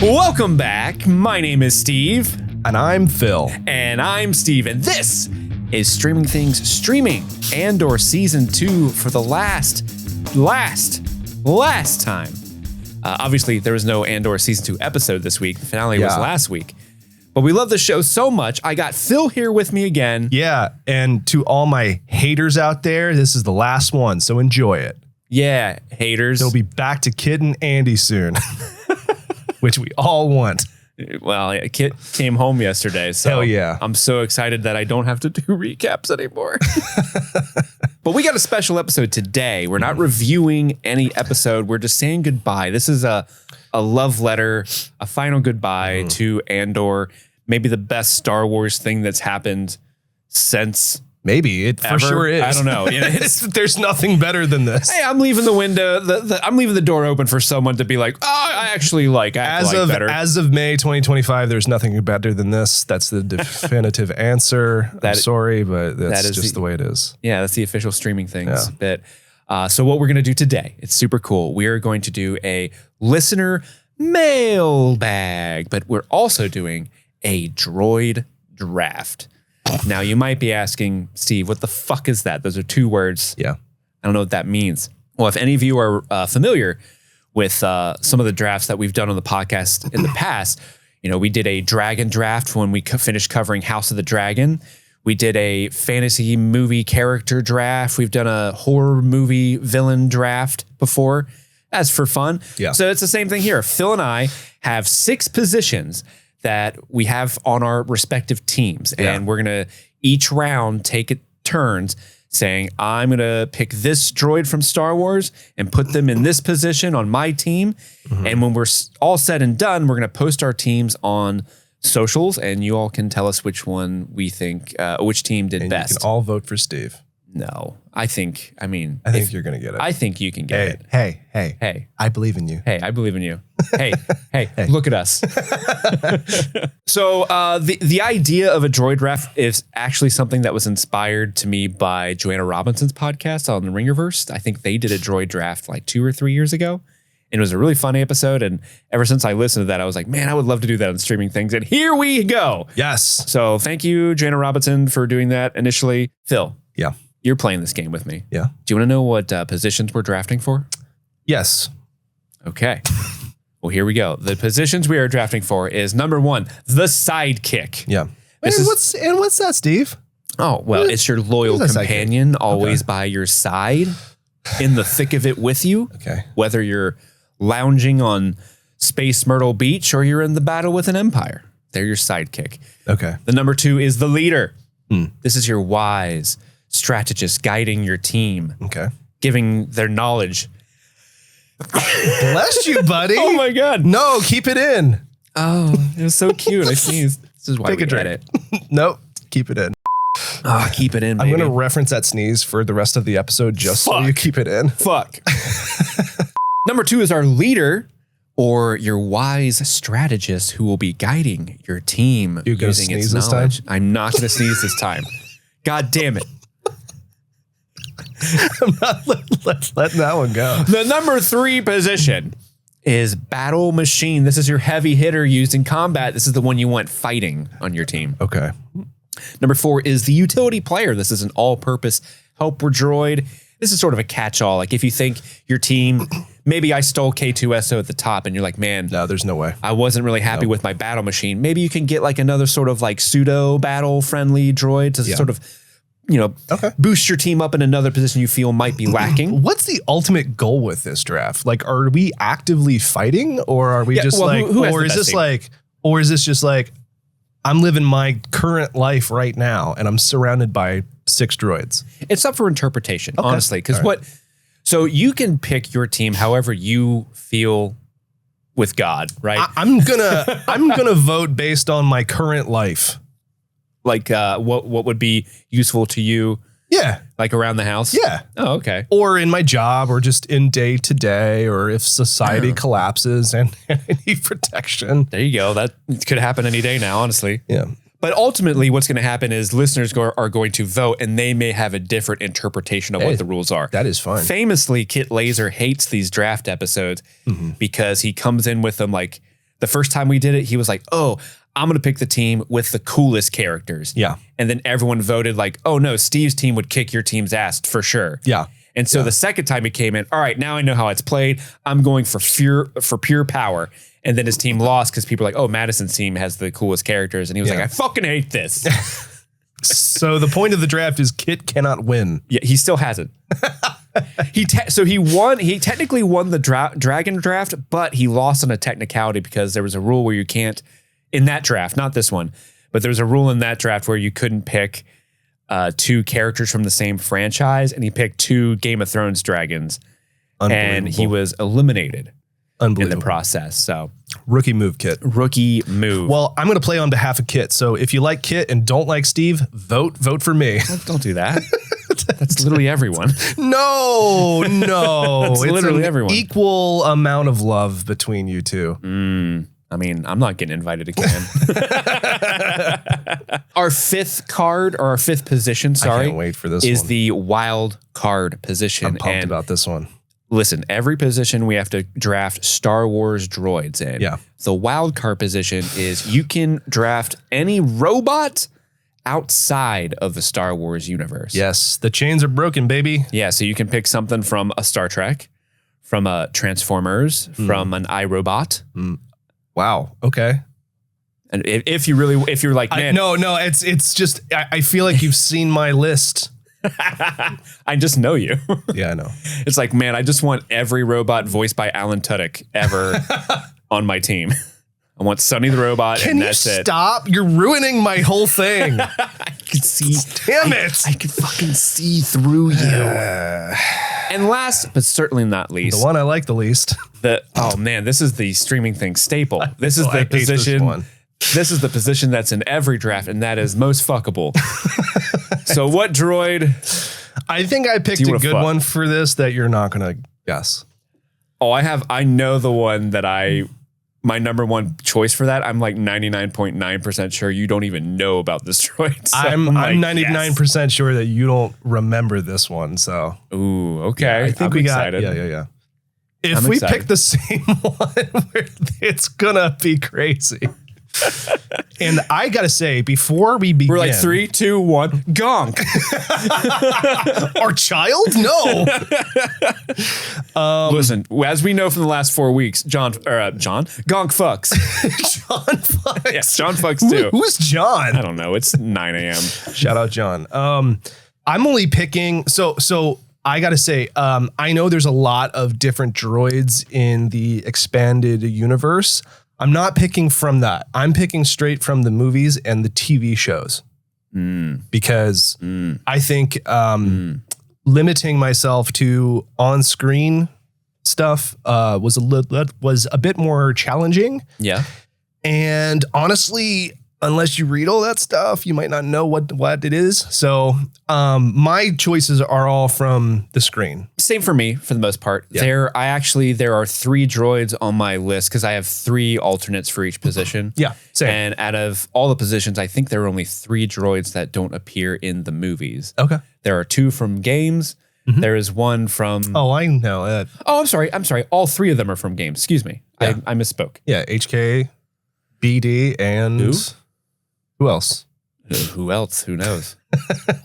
Welcome back. My name is Steve. And I'm Phil. And I'm Steve. And this is Streaming Things Streaming Andor Season 2 for the last time. Obviously, there was no Andor Season 2 episode this week. The finale was last week. But we love the show so much. I got Phil here with me again. Yeah, and to all my haters out there, this is the last one, so enjoy it. Yeah, haters. They'll be back to Kit and Andy soon, which we all want. Well, Kit came home yesterday, so hell yeah. I'm so excited that I don't have to do recaps anymore. But we got a special episode today. We're not reviewing any episode. We're just saying goodbye. This is a love letter, a final goodbye to Andor. Maybe the best Star Wars thing that's happened since... Maybe it for sure is. I don't know. There's nothing better than this. Hey, I'm leaving the window. I'm leaving the door open for someone to be like, oh, I actually like better. As of May 2025, there's nothing better than this. That's the definitive answer. I'm sorry, but that's just the way it is. Yeah, that's the official Streaming Things bit. So what we're going to do today, it's super cool. We are going to do a listener mailbag, but we're also doing a droid draft. Now, you might be asking, Steve, what the fuck is that? Those are two words. Yeah. I don't know what that means. Well, if any of you are familiar with some of the drafts that we've done on the podcast in the past, we did a dragon draft when we finished covering House of the Dragon. We did a fantasy movie character draft. We've done a horror movie villain draft before. That's for fun. Yeah. So it's the same thing here. Phil and I have 6 positions that we have on our respective teams. And we're going to each round take it turns saying, I'm going to pick this droid from Star Wars and put them in this position on my team. Mm-hmm. And when we're all said and done, we're going to post our teams on socials and you all can tell us which one we think, which team did best. You can all vote for Steve. No, I think you're going to get it. I think you can get it. Hey, I believe in you. Hey, I believe in you. Hey, look at us. So the idea of a droid draft is actually something that was inspired to me by Joanna Robinson's podcast on the Ringerverse. I think they did a droid draft like 2 or 3 years ago. And it was a really funny episode. And ever since I listened to that, I was like, man, I would love to do that on Streaming Things. And here we go. Yes. So thank you, Joanna Robinson, for doing that initially. Phil. Yeah. You're playing this game with me. Yeah. Do you want to know what positions we're drafting for? Yes. Okay. Well, here we go. The positions we are drafting for is number 1, the sidekick. Yeah. What's that, Steve? Oh, well, it's your loyal companion, always by your side, in the thick of it with you. Okay. Whether you're lounging on Space Myrtle Beach or you're in the battle with an empire. They're your sidekick. Okay. The number 2 is the leader. This is your wise strategist guiding your team. Okay. Giving their knowledge. Bless you, buddy. Oh my God. No, keep it in. Oh, it was so cute. I sneezed. This is why we get it. Nope. Keep it in. Oh, keep it in, baby. I'm going to reference that sneeze for the rest of the episode just so you keep it in. Fuck. Number 2 is our leader or your wise strategist who will be guiding your team using its knowledge. I'm not going to sneeze this time. God damn it. I'm not letting that one go. The number 3 position is battle machine. This is your heavy hitter used in combat. This is the one you want fighting on your team. Okay. Number 4 is the utility player. This is an all-purpose helper droid. This is sort of a catch-all. Like if you think your team, maybe I stole K2SO at the top and you're like, man, no, there's no way. I wasn't really happy with my battle machine. Maybe you can get like another sort of like pseudo battle friendly droid to sort of, boost your team up in another position you feel might be lacking. What's the ultimate goal with this draft? Like, are we actively fighting or are we just or is this just like, I'm living my current life right now and I'm surrounded by 6 droids? It's up for interpretation, honestly. Because so you can pick your team however you feel with God, right? I'm gonna vote based on my current life. Like what would be useful to you? Yeah. Like around the house? Yeah. Oh, okay. Or in my job or just in day to day or if society collapses and I need protection. There you go. That could happen any day now, honestly. Yeah. But ultimately, what's going to happen is listeners are going to vote and they may have a different interpretation of what the rules are. That is fine. Famously, Kit Lazer hates these draft episodes because he comes in with them like the first time we did it, he was like, oh, I'm going to pick the team with the coolest characters. Yeah. And then everyone voted like, oh no, Steve's team would kick your team's ass for sure. Yeah. And so the second time he came in, all right, now I know how it's played. I'm going for pure power. And then his team lost because people were like, oh, Madison's team has the coolest characters. And he was like, I fucking hate this. So the point of the draft is Kit cannot win. Yeah, he still hasn't. He won. He technically won the dragon draft, but he lost on a technicality because there was a rule where you can't, in that draft, not this one, but there was a rule in that draft where you couldn't pick two characters from the same franchise, and he picked 2 Game of Thrones dragons, and he was eliminated in the process. So rookie move, Kit. Rookie move. Well, I'm going to play on behalf of Kit. So if you like Kit and don't like Steve, vote for me. Don't do that. That's literally everyone. No. It's literally everyone. Equal amount of love between you two. I mean, I'm not getting invited again. Our 5th card, or our 5th position, I can't wait for this is one. the wild card position. I'm pumped about this one. Listen, every position we have to draft Star Wars droids in. Yeah. The wild card position is you can draft any robot outside of the Star Wars universe. Yes, the chains are broken, baby. Yeah, so you can pick something from a Star Trek, from a Transformers, from an iRobot. Wow. Okay. And if you're like, man, no, it's just I feel like you've seen my list. I just know you. Yeah, I know. It's like, man, I just want every robot voiced by Alan Tudyk ever on my team. I want Sonny the Robot, and that's it. Can you stop? You're ruining my whole thing. I can see. Damn it. I can fucking see through you. And last, but certainly not least. The one I like the least. Oh man, this is the streaming thing staple. This is the position. This is the position that's in every draft, and that is most fuckable. So what droid? I think I picked a good one for this that you're not going to guess. Oh, I know the one that my number one choice for that. I'm like 99.9% sure you don't even know about this droid. So I'm 99% sure that you don't remember this one. So, ooh, okay. Yeah, I think I'm excited. Yeah. If we pick the same one, it's gonna be crazy. And I gotta say, before we begin, we're like 3, 2, 1, gonk. Our child? No. Listen, as we know from the last 4 weeks, John, gonk fucks. John fucks. Yes, John fucks too. Who's John? I don't know. It's 9 a.m. Shout out John. I'm only picking. So I gotta say, I know there's a lot of different droids in the expanded universe. I'm not picking from that. I'm picking straight from the movies and the TV shows because I think limiting myself to on-screen stuff was a bit more challenging. Yeah, and honestly, unless you read all that stuff, you might not know what it is. So my choices are all from the screen. Same for me for the most part. Yeah. There are 3 droids on my list because I have 3 alternates for each position. Yeah, same. And out of all the positions, I think there are only 3 droids that don't appear in the movies. Okay. There are 2 from games. There is 1 from... Oh, I know. Oh, I'm sorry. All 3 of them are from games. Excuse me. Yeah. I misspoke. Yeah, HK, BD, and... Who else? Who else? Who knows?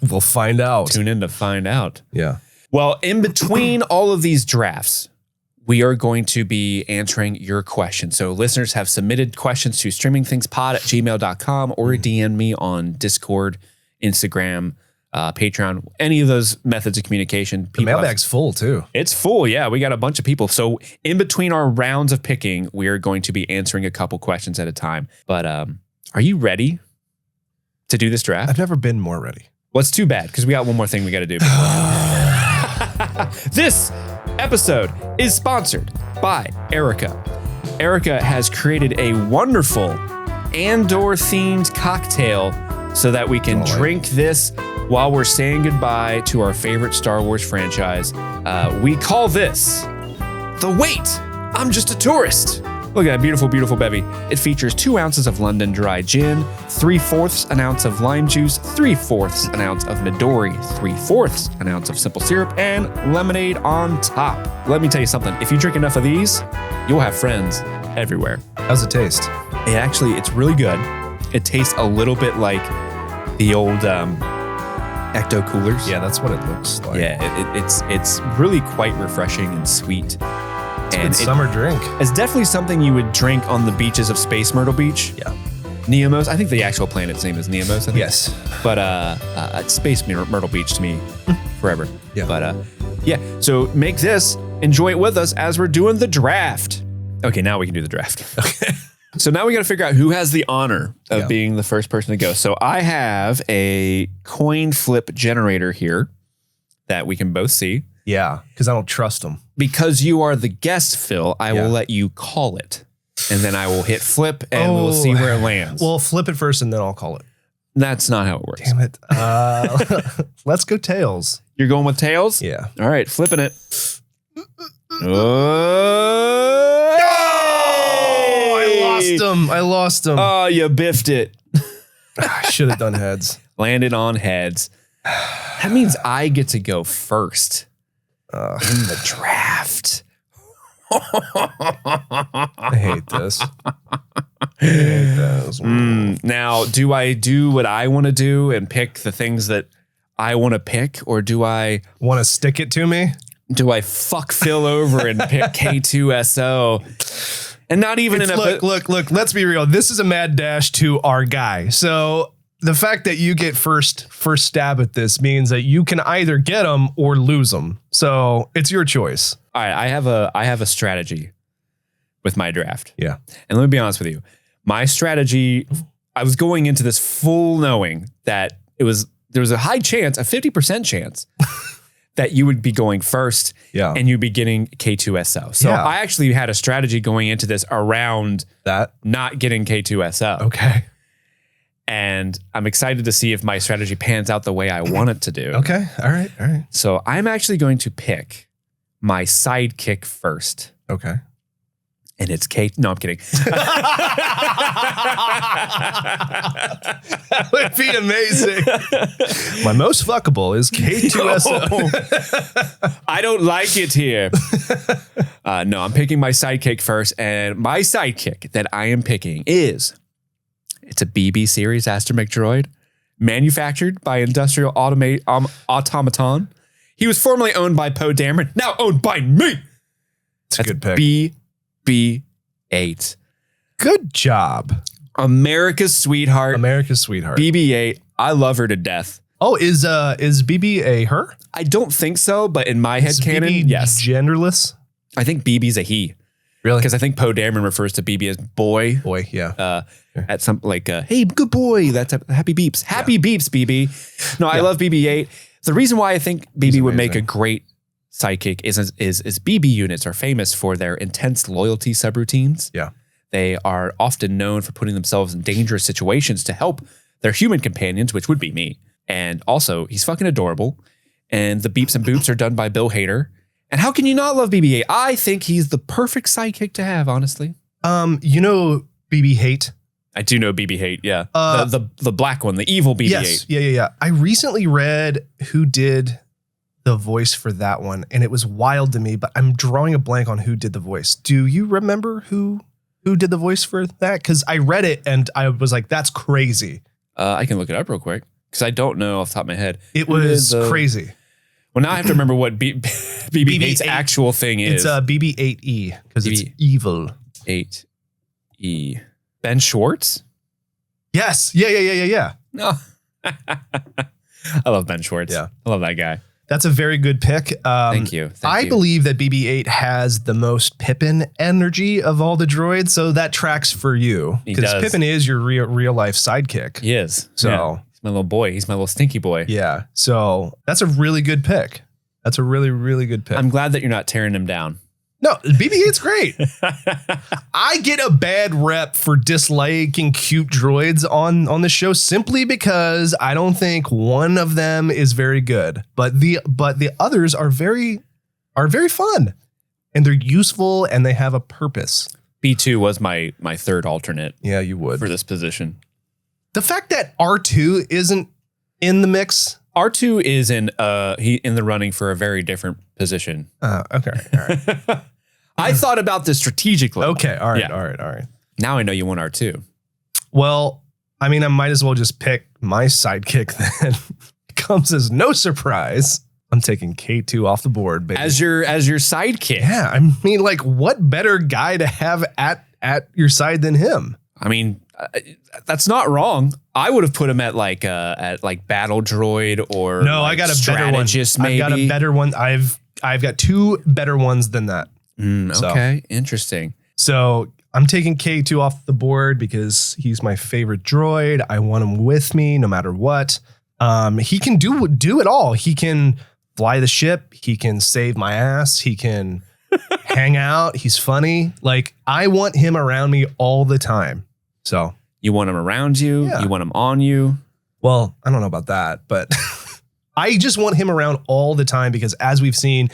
We'll find out. Tune in to find out. Yeah. Well, in between all of these drafts, we are going to be answering your questions. So listeners have submitted questions to streamingthingspod@gmail.com or DM me on Discord, Instagram, Patreon, any of those methods of communication. The mailbag's full too. It's full. Yeah. We got a bunch of people. So in between our rounds of picking, we are going to be answering a couple questions at a time. But are you ready to do this draft? I've never been more ready. Well, it's too bad because we got one more thing we got to do. This episode is sponsored by Erica. Erica has created a wonderful Andor-themed cocktail so that we can drink this while we're saying goodbye to our favorite Star Wars franchise. We call this The Wait, I'm Just a Tourist. Look at that beautiful, beautiful bevy. It features 2 ounces of London dry gin, 3/4 an ounce of lime juice, 3/4 an ounce of Midori, 3/4 an ounce of simple syrup, and lemonade on top. Let me tell you something. If you drink enough of these, you'll have friends everywhere. How's it taste? It's really good. It tastes a little bit like the old Ecto coolers. Yeah, that's what it looks like. Yeah, it's really quite refreshing and sweet. It's a good summer drink. It's definitely something you would drink on the beaches of Space Myrtle Beach. Yeah. Neomos. I think the actual planet's name is Neomos. I think. Yes. But Space Myrtle Beach to me forever. Yeah. But yeah. So make this. Enjoy it with us as we're doing the draft. Okay, now we can do the draft. Okay. So now we got to figure out who has the honor of being the first person to go. So I have a coin flip generator here that we can both see. Yeah, because I don't trust them. Because you are the guest, Phil, I will let you call it. And then I will hit flip and we'll see where it lands. Well, flip it first and then I'll call it. That's not how it works. Damn it. Let's go tails. You're going with tails? Yeah. All right, flipping it. I lost him. Oh, you biffed it. I should have done heads. Landed on heads. That means I get to go first in the draft. I hate this. Now, do I do what I want to do and pick the things that I want to pick, or do I want to stick it to me? Do I fuck Phil over and pick K2SO? And not even look, let's be real. This is a mad dash to our guy. So the fact that you get first stab at this means that you can either get them or lose them. So it's your choice. All right, I have a strategy with my draft. Yeah. And let me be honest with you. My strategy, I was going into this full knowing that there was a high chance, a 50% chance that you would be going first and you'd be getting K2SO. So I actually had a strategy going into this around that not getting K2SO. Okay. And I'm excited to see if my strategy pans out the way I want it to do. Okay. All right. So I'm actually going to pick my sidekick first. Okay. And it's K. No, I'm kidding. That would be amazing. My most fuckable is K2SO. I don't like it here. No, I'm picking my sidekick first. And my sidekick that I am picking it's a BB series astromech droid manufactured by Industrial Automaton. He was formerly owned by Poe Dameron, now owned by me. It's a good pick. BB-8. Good job. America's sweetheart. BB-8. I love her to death. Oh, is BB a her? I don't think so, but in my headcanon, yes. Genderless? I think BB's a he. Really? Because I think Poe Dameron refers to BB as boy. Boy, yeah. At some hey, good boy. That's happy beeps. Happy beeps, BB. No, I love BB-8. The reason why I think BB would make a great sidekick is BB units are famous for their intense loyalty subroutines. Yeah. They are often known for putting themselves in dangerous situations to help their human companions, which would be me. And also, he's fucking adorable. And the beeps and boops are done by Bill Hader. And how can you not love BB-8? I think he's the perfect sidekick to have, honestly. You know BB Hate? I do know BB Hate, yeah. The black one, the evil BB-8. Yes, yeah. I recently read who did the voice for that one, and it was wild to me, but I'm drawing a blank on who did the voice. Do you remember who did the voice for that? Because I read it, and I was like, that's crazy. I can look it up real quick, because I don't know off the top of my head. It was crazy. Well, now I have to remember what BB-8's actual thing is. It's BB-8E, because it's evil. 8E. Ben Schwartz? Yes. Yeah. No. I love Ben Schwartz. Yeah. I love that guy. That's a very good pick. Thank you. I believe that BB-8 has the most Pippin energy of all the droids, so that tracks for you. Because Pippin is your real life sidekick. He is. So he's my little boy. He's my little stinky boy. Yeah. So that's a really good pick. That's a really, really good pick. I'm glad that you're not tearing him down. No, BB-8's great. I get a bad rep for disliking cute droids on the show simply because I don't think one of them is very good, but the others are very fun, and they're useful and they have a purpose. B2 was my third alternate. Yeah, you would for this position. The fact that R2 isn't in the mix. R2 is in the running for a very different position. Okay. All right. I thought about this strategically. Okay. All right. Yeah. All right. Now I know you want R2. Well, I mean, I might as well just pick my sidekick then. Comes as no surprise. I'm taking K2 off the board, baby. As your sidekick. Yeah. I mean, like, what better guy to have at your side than him? I mean, that's not wrong. I would have put him at Battle Droid or no. I got a better one. Maybe. I've got a better one. I've got two better ones than that. Okay, interesting. So I'm taking K2 off the board because he's my favorite droid. I want him with me no matter what. He can do it all. He can fly the ship. He can save my ass. He can hang out. He's funny. Like, I want him around me all the time. So you want him around you? Yeah. You want him on you? Well, I don't know about that, but I just want him around all the time because, as we've seen,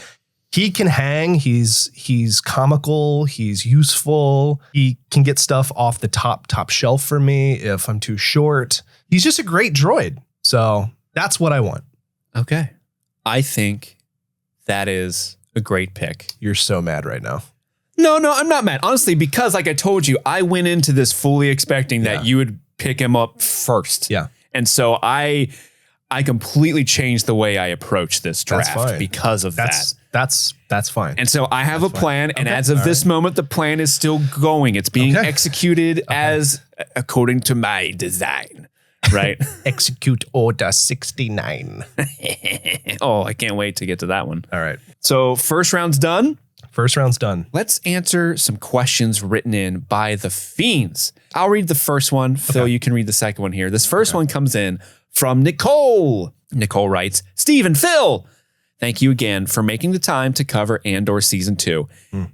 he can hang. He's comical. He's useful. He can get stuff off the top shelf for me if I'm too short. He's just a great droid. So that's what I want. Okay. I think that is a great pick. You're so mad right now. No, I'm not mad. Honestly, because like I told you, I went into this fully expecting that you would pick him up first. Yeah. And so I completely changed the way I approach this draft because of that. That's fine. And so I have a plan. And as of this moment, the plan is still going. It's being executed as according to my design. Right. Execute Order 69. Oh, I can't wait to get to that one. All right. So first round's done. First round's done. Let's answer some questions written in by the Fiends. I'll read the first one. Phil, you can read the second one here. This first one comes in from Nicole. Nicole writes, Steve and Phil, thank you again for making the time to cover Andor Season 2.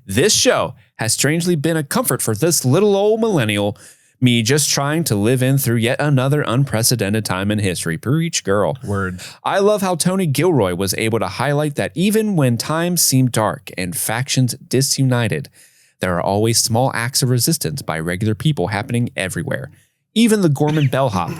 This show has strangely been a comfort for this little old millennial, me just trying to live in through yet another unprecedented time in history. Preach, girl. Word. I love how Tony Gilroy was able to highlight that even when times seem dark and factions disunited, there are always small acts of resistance by regular people happening everywhere. Even the Gorman bellhop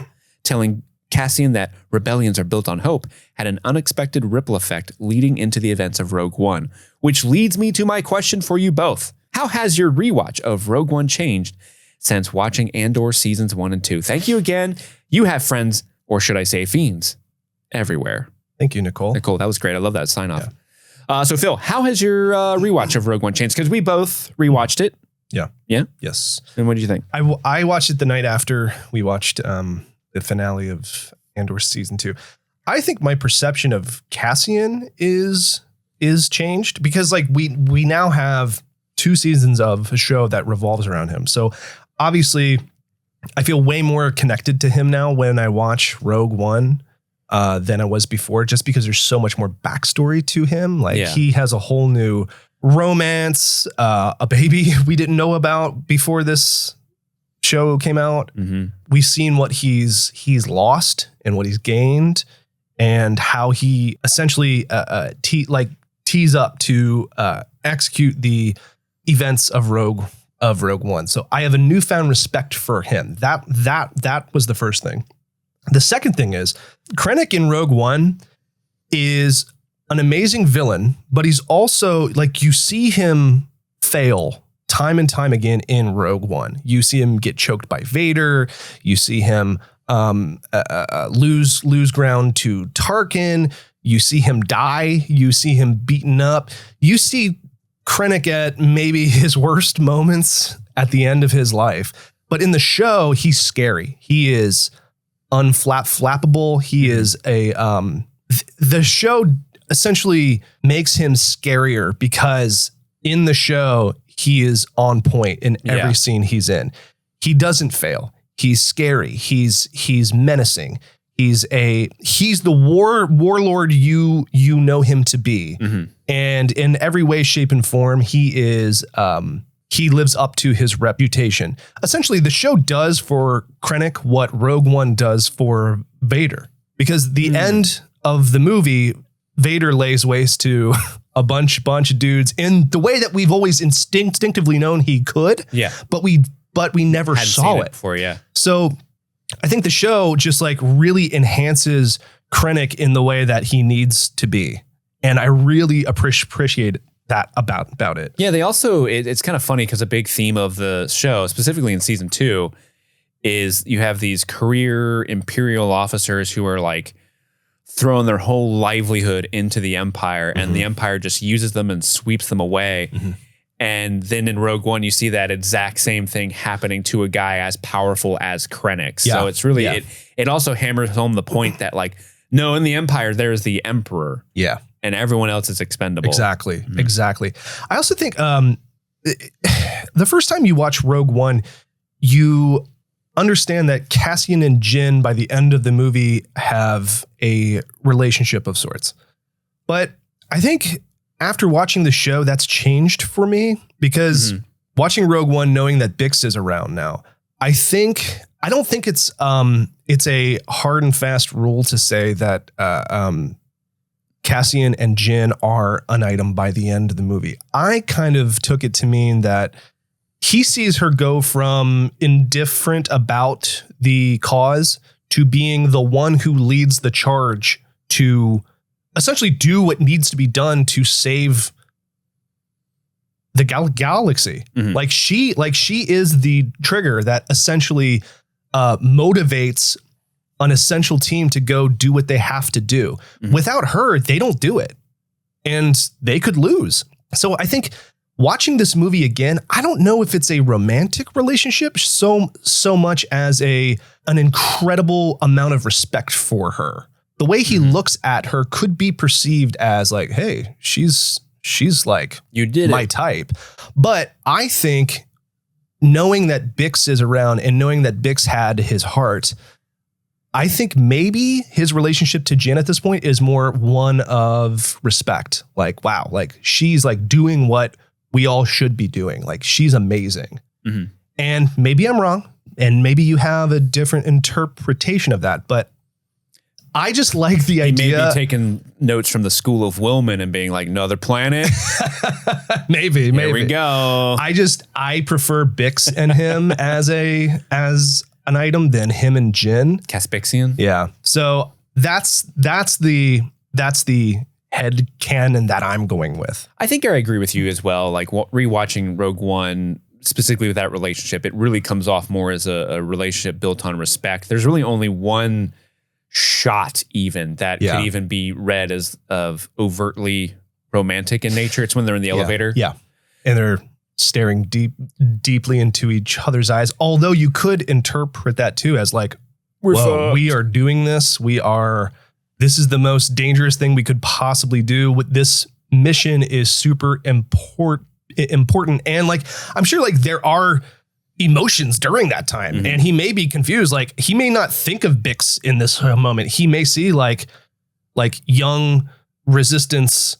telling Cassian that rebellions are built on hope had an unexpected ripple effect leading into the events of Rogue One, which leads me to my question for you both. How has your rewatch of Rogue One changed since watching Andor Seasons 1 and 2? Thank you again. You have friends, or should I say fiends, everywhere. Thank you, Nicole. Nicole, that was great. I love that sign off. Yeah. So Phil, how has your rewatch of Rogue One changed? Because we both rewatched it. Yeah. Yeah? Yes. And what did you think? I watched it the night after we watched the finale of Andor Season 2. I think my perception of Cassian is changed because like we now have 2 seasons of a show that revolves around him. So obviously I feel way more connected to him now when I watch Rogue One than I was before, just because there's so much more backstory to him. Like he has a whole new romance, a baby we didn't know about before this show came out. Mm-hmm. We've seen what he's lost and what he's gained and how he essentially tees up to execute the events of Rogue One. So I have a newfound respect for him. That was the first thing. The second thing is Krennic in Rogue One is an amazing villain, but he's also like, you see him fail time and time again in Rogue One. You see him get choked by Vader. You see him lose ground to Tarkin. You see him die. You see him beaten up. You see Krennic at maybe his worst moments at the end of his life. But in the show, he's scary. He is unflappable. He is the show essentially makes him scarier because in the show, he is on point in every scene he's in. He doesn't fail. He's scary. He's menacing. He's the warlord you know him to be. Mm-hmm. And in every way, shape, and form, he lives up to his reputation. Essentially, the show does for Krennic what Rogue One does for Vader. Because the end of the movie, Vader lays waste to a bunch of dudes in the way that we've always instinctively known he could. Yeah. But we never saw it before. Yeah. So I think the show just like really enhances Krennic in the way that he needs to be. And I really appreciate about it. Yeah, they also, it's kind of funny because a big theme of the show, specifically in season 2, is you have these career Imperial officers who are like throwing their whole livelihood into the Empire, and the Empire just uses them and sweeps them away. And then in Rogue One, you see that exact same thing happening to a guy as powerful as Krennic. So it's really, it also hammers home the point that like, no, in the Empire, there's the Emperor. Yeah. And everyone else is expendable. Exactly. Exactly. I also think the first time you watch Rogue One, you understand that Cassian and Jyn by the end of the movie have a relationship of sorts. But I think after watching the show, that's changed for me because watching Rogue One, knowing that Bix is around now, I don't think it's a hard and fast rule to say that Cassian and Jyn are an item by the end of the movie. I kind of took it to mean that he sees her go from indifferent about the cause to being the one who leads the charge to essentially do what needs to be done to save the galaxy. Like she is the trigger that essentially motivates an essential team to go do what they have to do. Without her, they don't do it, and they could lose. So I think watching this movie again, I don't know if it's a romantic relationship so much as an incredible amount of respect for her. The way he looks at her could be perceived as like, hey, she's like, you did my type. But I think knowing that Bix is around and knowing that Bix had his heart, I think maybe his relationship to Jyn at this point is more one of respect. Like, wow, like she's like doing what we all should be doing. Like she's amazing. And maybe I'm wrong, and maybe you have a different interpretation of that, but I just like the idea. Maybe taking notes from the School of Wilman and being like, another planet. maybe. There we go. I prefer Bix and him as an item than him and Jyn. Caspixian. Yeah. So that's the head canon that I'm going with. I think I agree with you as well. Like rewatching Rogue One, specifically with that relationship, it really comes off more as a relationship built on respect. There's really only one shot even that could even be read as of overtly romantic in nature. It's when they're in the elevator. Yeah. And they're staring deeply into each other's eyes. Although you could interpret that too as like, whoa, we are doing this. This is the most dangerous thing we could possibly do. This mission is super important. And like, I'm sure like there are emotions during that time, and he may be confused. Like he may not think of Bix in this moment. He may see like young resistance,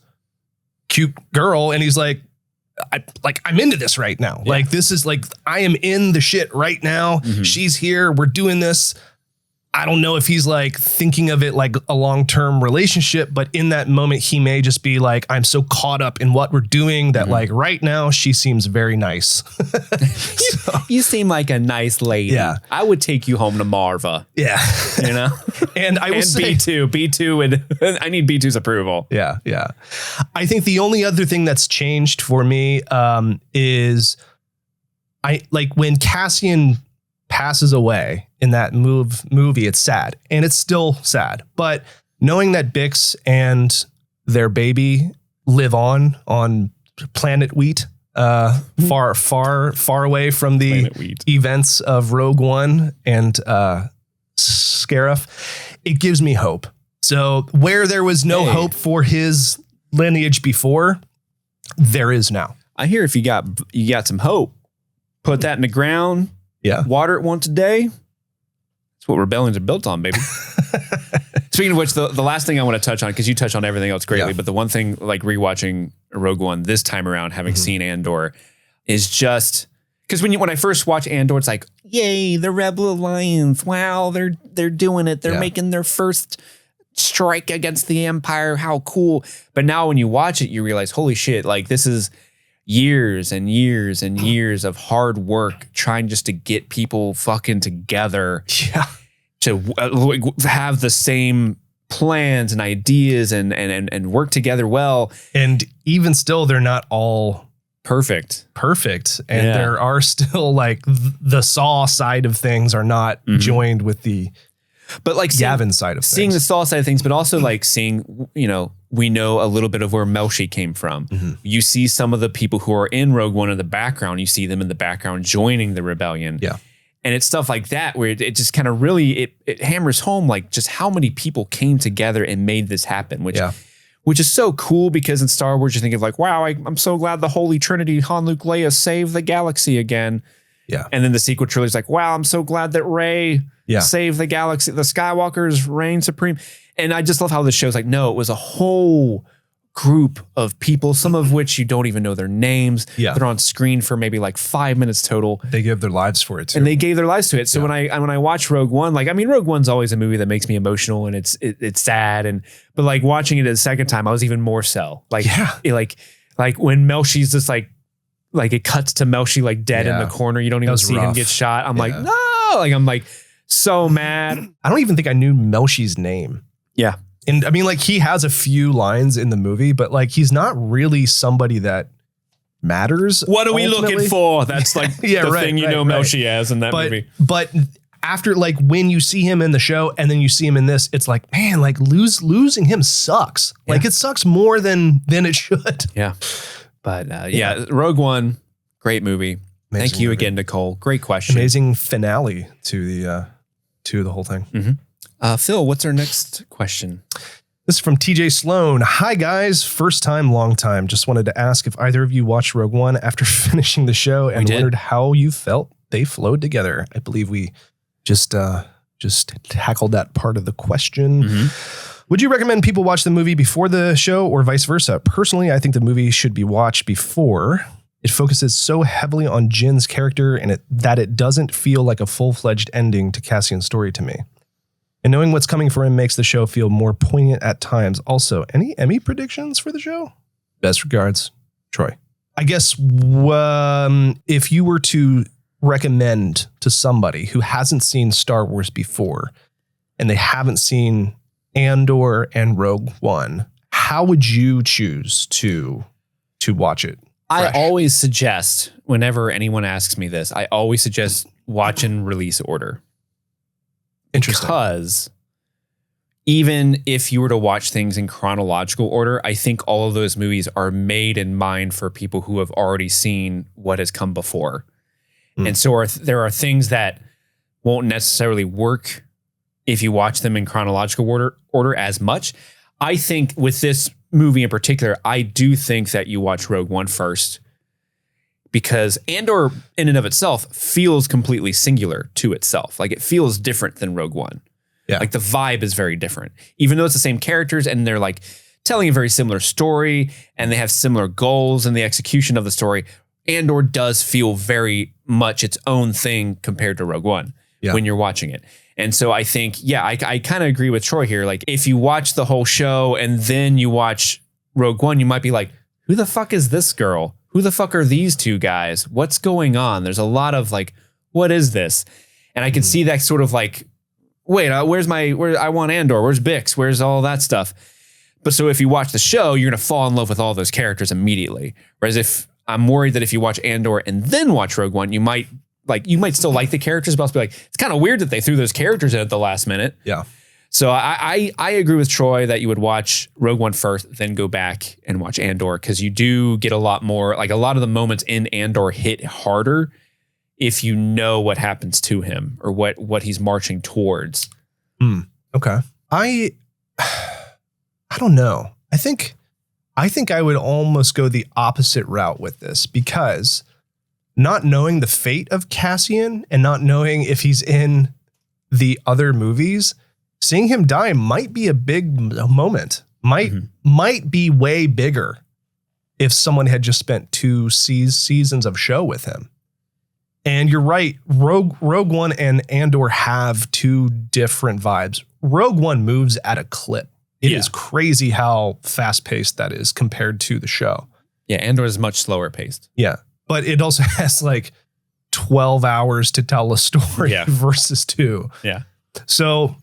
cute girl. And he's like, I'm into this right now. Yeah. Like, this is like, I am in the shit right now. She's here. We're doing this. I don't know if he's like thinking of it like a long-term relationship, but in that moment, he may just be like, I'm so caught up in what we're doing that like right now she seems very nice. You seem like a nice lady. Yeah. I would take you home to Marva. Yeah. You know, and I will say B2 and I need B2's approval. Yeah. Yeah. I think the only other thing that's changed for me is I like when Cassian passes away in that movie, it's sad, and it's still sad. But knowing that Bix and their baby live on planet Wheat, far away from the events of Rogue One and Scarif, it gives me hope. So where there was no hope for his lineage before, there is now. I hear if you got some hope, put that in the ground. Yeah. Water it once a day. That's what rebellions are built on, baby. Speaking of which, the last thing I want to touch on, because you touch on everything else greatly, but the one thing like rewatching Rogue One this time around, having seen Andor, is just because when I first watch Andor, it's like, yay, the Rebel Alliance. Wow, they're doing it. They're making their first strike against the Empire. How cool. But now when you watch it, you realize, holy shit, like this is years and years and years of hard work trying just to get people fucking together to have the same plans and ideas and work together well. And even still, they're not all perfect. And there are still like the Saw side of things are not joined with the Yavin side of things. Seeing the Saw side of things, but also like seeing, we know a little bit of where Melshi came from. You see some of the people who are in Rogue One in the background. You see them in the background joining the rebellion. Yeah. And it's stuff like that where it just kind of really, it hammers home like just how many people came together and made this happen, which is so cool because in Star Wars, you think of like, wow, I'm so glad the Holy Trinity, Han, Luke, Leia saved the galaxy again. Yeah. And then the sequel trilogy is like, wow, I'm so glad that Rey saved the galaxy. The Skywalkers reign supreme. And I just love how this show's like, no, it was a whole group of people, some of which you don't even know their names. Yeah. They're on screen for maybe like 5 minutes total. They give their lives for it too. And they gave their lives to it. So when I watch Rogue One, Rogue One's always a movie that makes me emotional and it's sad. But like watching it a second time, I was even more so. Like when Melshi's just like it cuts to Melshi like dead in the corner. You don't even see him get shot. I'm like, no, I'm like so mad. I don't even think I knew Melshi's name. Yeah. And he has a few lines in the movie, but like, he's not really somebody that matters. What are we looking for? That's like the thing Melshi has in that movie. But after like when you see him in the show and then you see him in this, it's like, man, like losing him sucks. Yeah. Like it sucks more than it should. Yeah. But Rogue One, great movie. Amazing Thank you movie. Again, Nicole. Great question. Amazing finale to the whole thing. Mm-hmm. Phil, what's our next question? This is from TJ Sloan. Hi, guys. First time, long time. Just wanted to ask if either of you watched Rogue One after finishing the show and wondered how you felt they flowed together. I believe we just tackled that part of the question. Mm-hmm. Would you recommend people watch the movie before the show or vice versa? Personally, I think the movie should be watched before. It focuses so heavily on Jin's character and that it doesn't feel like a full-fledged ending to Cassian's story to me. And knowing what's coming for him makes the show feel more poignant at times. Also, any Emmy predictions for the show? Best regards, Troy. I guess if you were to recommend to somebody who hasn't seen Star Wars before and they haven't seen Andor and Rogue One, how would you choose to watch it? I always suggest, whenever anyone asks me this, I always suggest watch in release order. Interesting. Because even if you were to watch things in chronological order, I think all of those movies are made in mind for people who have already seen what has come before. And so there are things that won't necessarily work if you watch them in chronological order as much. I think with this movie in particular, I do think that you watch Rogue One first, because Andor in and of itself feels completely singular to itself. Like it feels different than Rogue One. Yeah. Like the vibe is very different, even though it's the same characters and they're like telling a very similar story and they have similar goals in the execution of the story. Andor does feel very much its own thing compared to Rogue One when you're watching it. And so I think, I kind of agree with Troy here. Like if you watch the whole show and then you watch Rogue One, you might be like, who the fuck is this girl? Who the fuck are these two guys? What's going on? There's a lot of like, what is this? And I can see that sort of like, wait, where I want Andor, where's Bix, where's all that stuff? But so if you watch the show, you're going to fall in love with all those characters immediately. Whereas if I'm worried that if you watch Andor and then watch Rogue One, you might still like the characters, but also be like, it's kind of weird that they threw those characters in at the last minute. Yeah. So I agree with Troy that you would watch Rogue One first, then go back and watch Andor, because you do get a lot more, like a lot of the moments in Andor hit harder if you know what happens to him or what he's marching towards. Okay. I don't know. I think I would almost go the opposite route with this, because not knowing the fate of Cassian and not knowing if he's in the other movies, seeing him die might be a big moment. Might be way bigger if someone had just spent 2 seasons of show with him. And you're right, Rogue One and Andor have 2 different vibes. Rogue One moves at a clip. It is crazy how fast-paced that is compared to the show. Yeah, Andor is much slower paced. Yeah, but it also has like 12 hours to tell a story versus 2. Yeah. So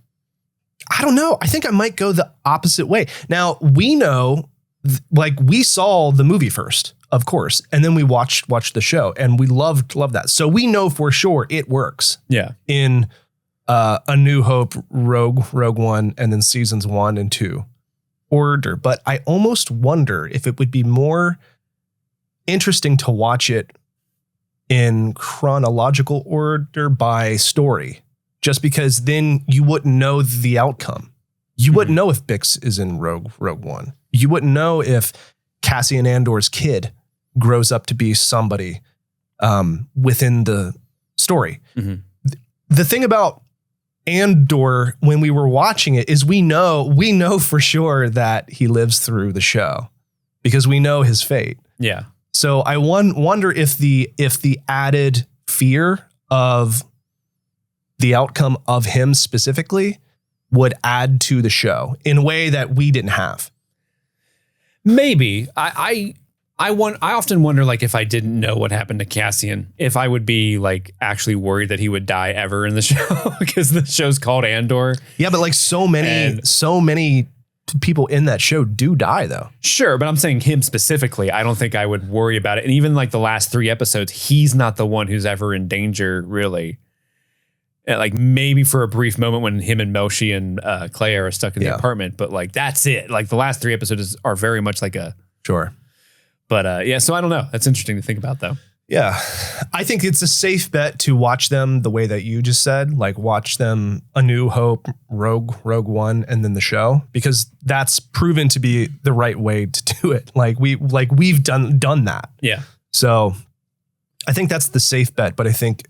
I don't know. I think I might go the opposite way. Now, we know, like, we saw the movie first, of course, and then we watched the show, and we loved that. So we know for sure it works. Yeah. In A New Hope, Rogue One, and then seasons 1 and 2 order. But I almost wonder if it would be more interesting to watch it in chronological order by story, just because then you wouldn't know the outcome. You wouldn't know if Bix is in Rogue One. You wouldn't know if Cassian Andor's kid grows up to be somebody within the story. Mm-hmm. The thing about Andor, when we were watching it, is we know for sure that he lives through the show because we know his fate. Yeah. So I wonder if the added fear of the outcome of him specifically would add to the show in a way that we didn't have. Maybe. I often wonder, like, if I didn't know what happened to Cassian, if I would be like actually worried that he would die ever in the show because the show's called Andor. Yeah, but like so many people in that show do die though. Sure, but I'm saying him specifically. I don't think I would worry about it. And even like the last 3 episodes, he's not the one who's ever in danger, really. Like maybe for a brief moment when him and Melshi and Clay are stuck in the apartment, but like that's it. Like the last 3 episodes are very much like a sure. But yeah, so I don't know. That's interesting to think about though. Yeah, I think it's a safe bet to watch them the way that you just said, like watch them A New Hope, Rogue One, and then the show, because that's proven to be the right way to do it. We've done that. Yeah. So I think that's the safe bet, but I think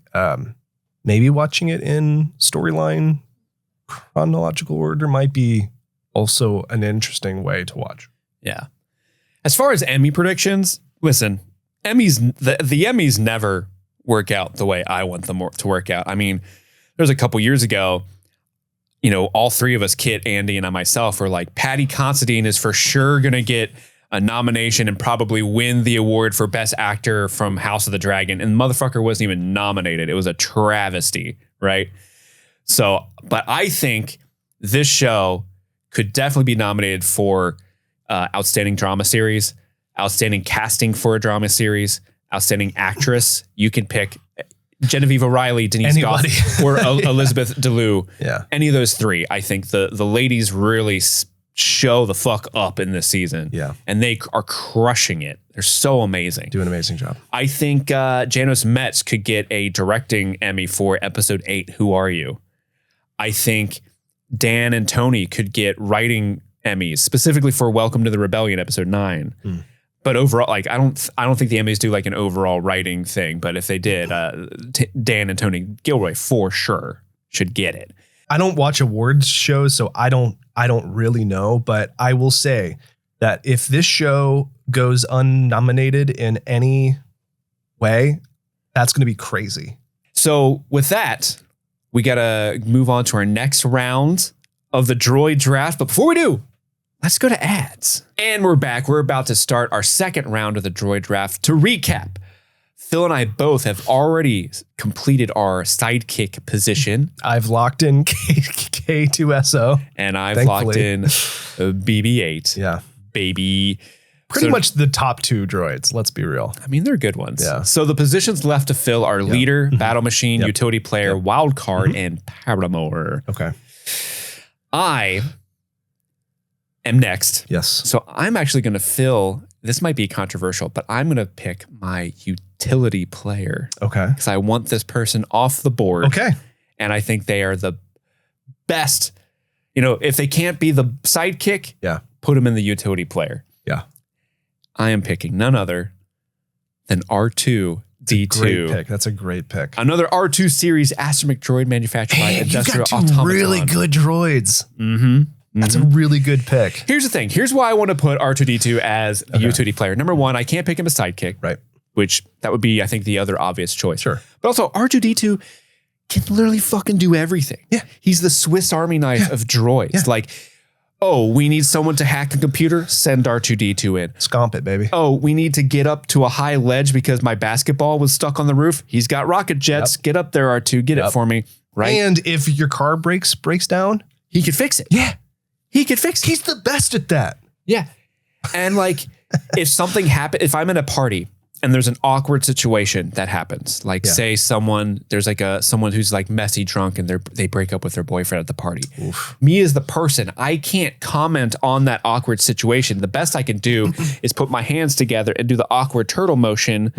maybe watching it in storyline chronological order might be also an interesting way to watch. Yeah. As far as Emmy predictions, listen, the Emmys never work out the way I want them to work out. I mean, there's a couple years ago, you know, all 3 of us, Kit, Andy, and I myself, were like, Patty Considine is for sure going to get a nomination and probably win the award for Best Actor from House of the Dragon. And the motherfucker wasn't even nominated. It was a travesty, right? So, but I think this show could definitely be nominated for Outstanding Drama Series, Outstanding Casting for a Drama Series, Outstanding Actress. You can pick Genevieve O'Reilly, Denise Goff, or Elizabeth DeLue. Yeah. Any of those 3. I think the ladies really show the fuck up in this season. Yeah. And they are crushing it. They're so amazing. Do an amazing job. I think Janos Metz could get a directing Emmy for episode 8, Who Are You? I think Dan and Tony could get writing Emmys, specifically for Welcome to the Rebellion, episode 9. But overall, like I don't think the Emmys do like an overall writing thing. But if they did, Dan and Tony Gilroy for sure should get it. I don't watch awards shows, so I don't really know. But I will say that if this show goes unnominated in any way, that's going to be crazy. So with that, we got to move on to our next round of the Droid draft. But before we do, let's go to ads. And we're back. We're about to start our second round of the Droid draft. To recap, Phil and I both have already completed our sidekick position. I've locked in K2SO. And I've locked in BB-8. Yeah. Baby. Pretty much the top 2 droids, let's be real. I mean, they're good ones. Yeah. So the positions left to fill are leader, battle machine, utility player, wild card, and paramour. Okay. I am next. Yes. So I'm actually going to fill, this might be controversial, but I'm going to pick my utility player. Okay. Because I want this person off the board. Okay. And I think they are the best. You know, if they can't be the sidekick, put them in the utility player. Yeah. I am picking none other than R2-D2. Great pick. That's a great pick. Another R2 series astromech droid manufactured by Industrial Automaton. You got 2 really good droids. Mm-hmm. That's a really good pick. Here's the thing. Here's why I want to put R2-D2 as a utility player. Number 1, I can't pick him as sidekick. Right. Which that would be, I think, the other obvious choice. Sure. But also, R2-D2 can literally fucking do everything. Yeah. He's the Swiss Army knife of droids. Yeah. Like, oh, we need someone to hack a computer? Send R2-D2 in. Scomp it, baby. Oh, we need to get up to a high ledge because my basketball was stuck on the roof? He's got rocket jets. Get up there, R2. Get it for me. Right. And if your car breaks down, he could fix it. Yeah. He could fix it. He's the best at that. Yeah. And like, if something happens, if I'm in a party and there's an awkward situation that happens, like say there's like someone who's like messy drunk and they break up with their boyfriend at the party. Oof. Me as the person, I can't comment on that awkward situation. The best I can do is put my hands together and do the awkward turtle motion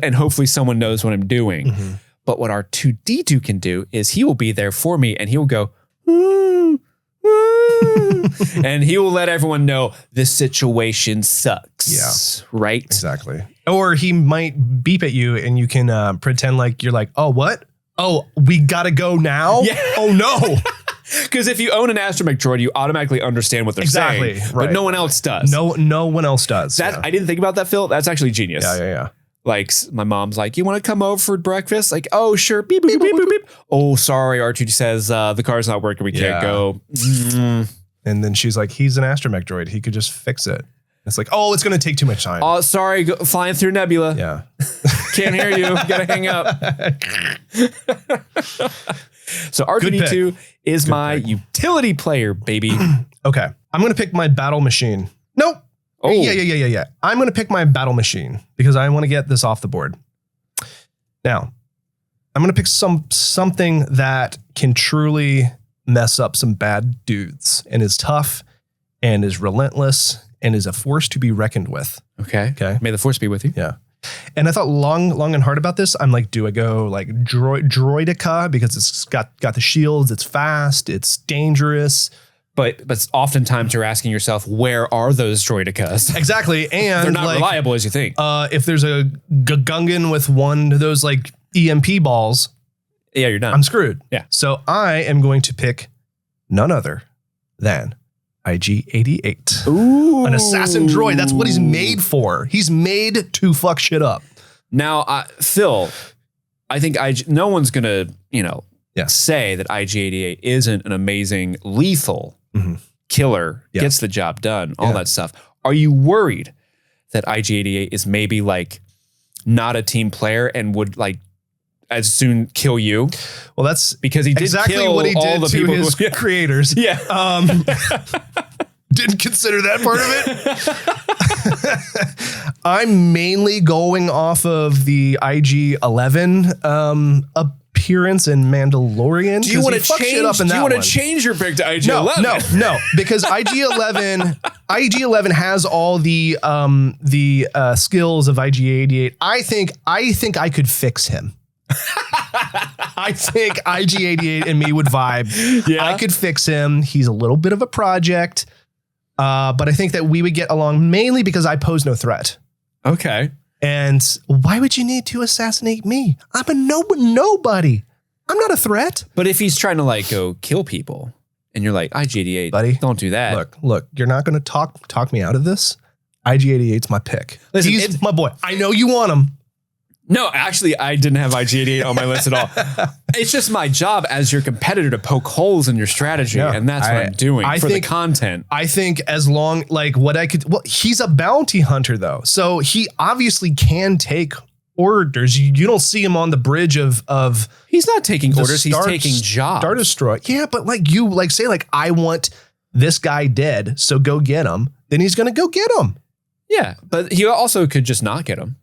and hopefully someone knows what I'm doing. But what our 2D2 can do is he will be there for me and he will go, and he will let everyone know this situation sucks. Yeah. Right? Exactly. Or he might beep at you and you can pretend like you're like, oh, what? Oh, we got to go now? Yeah. Oh, no. Because if you own an astromech droid, you automatically understand what they're saying. Right. But no one else does. No one else does. I didn't think about that, Phil. That's actually genius. Yeah. Like my mom's like, you want to come over for breakfast? Like, oh, sure. Beep, beep, beep, beep, beep. Oh, sorry. R2 says the car's not working. We can't go. And then she's like, he's an astromech droid. He could just fix it. It's like, oh, it's going to take too much time. Oh, sorry. Flying through nebula. Yeah. Can't hear you. Got to hang up. So R2D2 is my utility player, baby. Okay. I'm going to pick my battle machine. Nope. Oh. Yeah. I'm going to pick my battle machine because I want to get this off the board. Now, I'm going to pick something that can truly mess up some bad dudes and is tough and is relentless and is a force to be reckoned with. Okay. May the force be with you. Yeah. And I thought long and hard about this. I'm like, do I go like Droidica because it's got the shields, it's fast, it's dangerous. But oftentimes you're asking yourself, where are those droidicas? Exactly. And they're not reliable as you think. If there's a Gungan with one of those like EMP balls, yeah, you're done. I'm screwed. Yeah. So I am going to pick none other than IG-88. Ooh. An assassin droid. That's what he's made for. He's made to fuck shit up. Now, Phil, I think no one's going to, say that IG-88 isn't an amazing lethal killer, gets the job done, all that stuff. Are you worried that IG-88 is maybe like not a team player and would like as soon kill you? Well, that's because he did exactly kill what he did all the to people his creators. Yeah. Didn't consider that part of it. I'm mainly going off of the IG-11 appearance in Mandalorian. Do you want to change? Do you want to change your pick to IG-11? No, because IG-11 has all the skills of IG-88. I think I could fix him. I think IG-88 and me would vibe. Yeah. I could fix him. He's a little bit of a project. But I think that we would get along mainly because I pose no threat. Okay. And why would you need to assassinate me? I'm a nobody. I'm not a threat. But if he's trying to like go kill people and you're like, IG-88, buddy, don't do that. Look, you're not going to talk me out of this. IG-88's my pick. Listen, he's my boy. I know you want him. No, actually, I didn't have IG-88 on my list at all. It's just my job as your competitor to poke holes in your strategy, and that's what I'm doing for the content. I think as long, like what I could, well, he's a bounty hunter though. So he obviously can take orders. You don't see him on the bridge of he's not taking orders, he's taking jobs. Star Destroy. Yeah, but like you like say like, I want this guy dead, so go get him. Then he's going to go get him. Yeah, but he also could just not get him.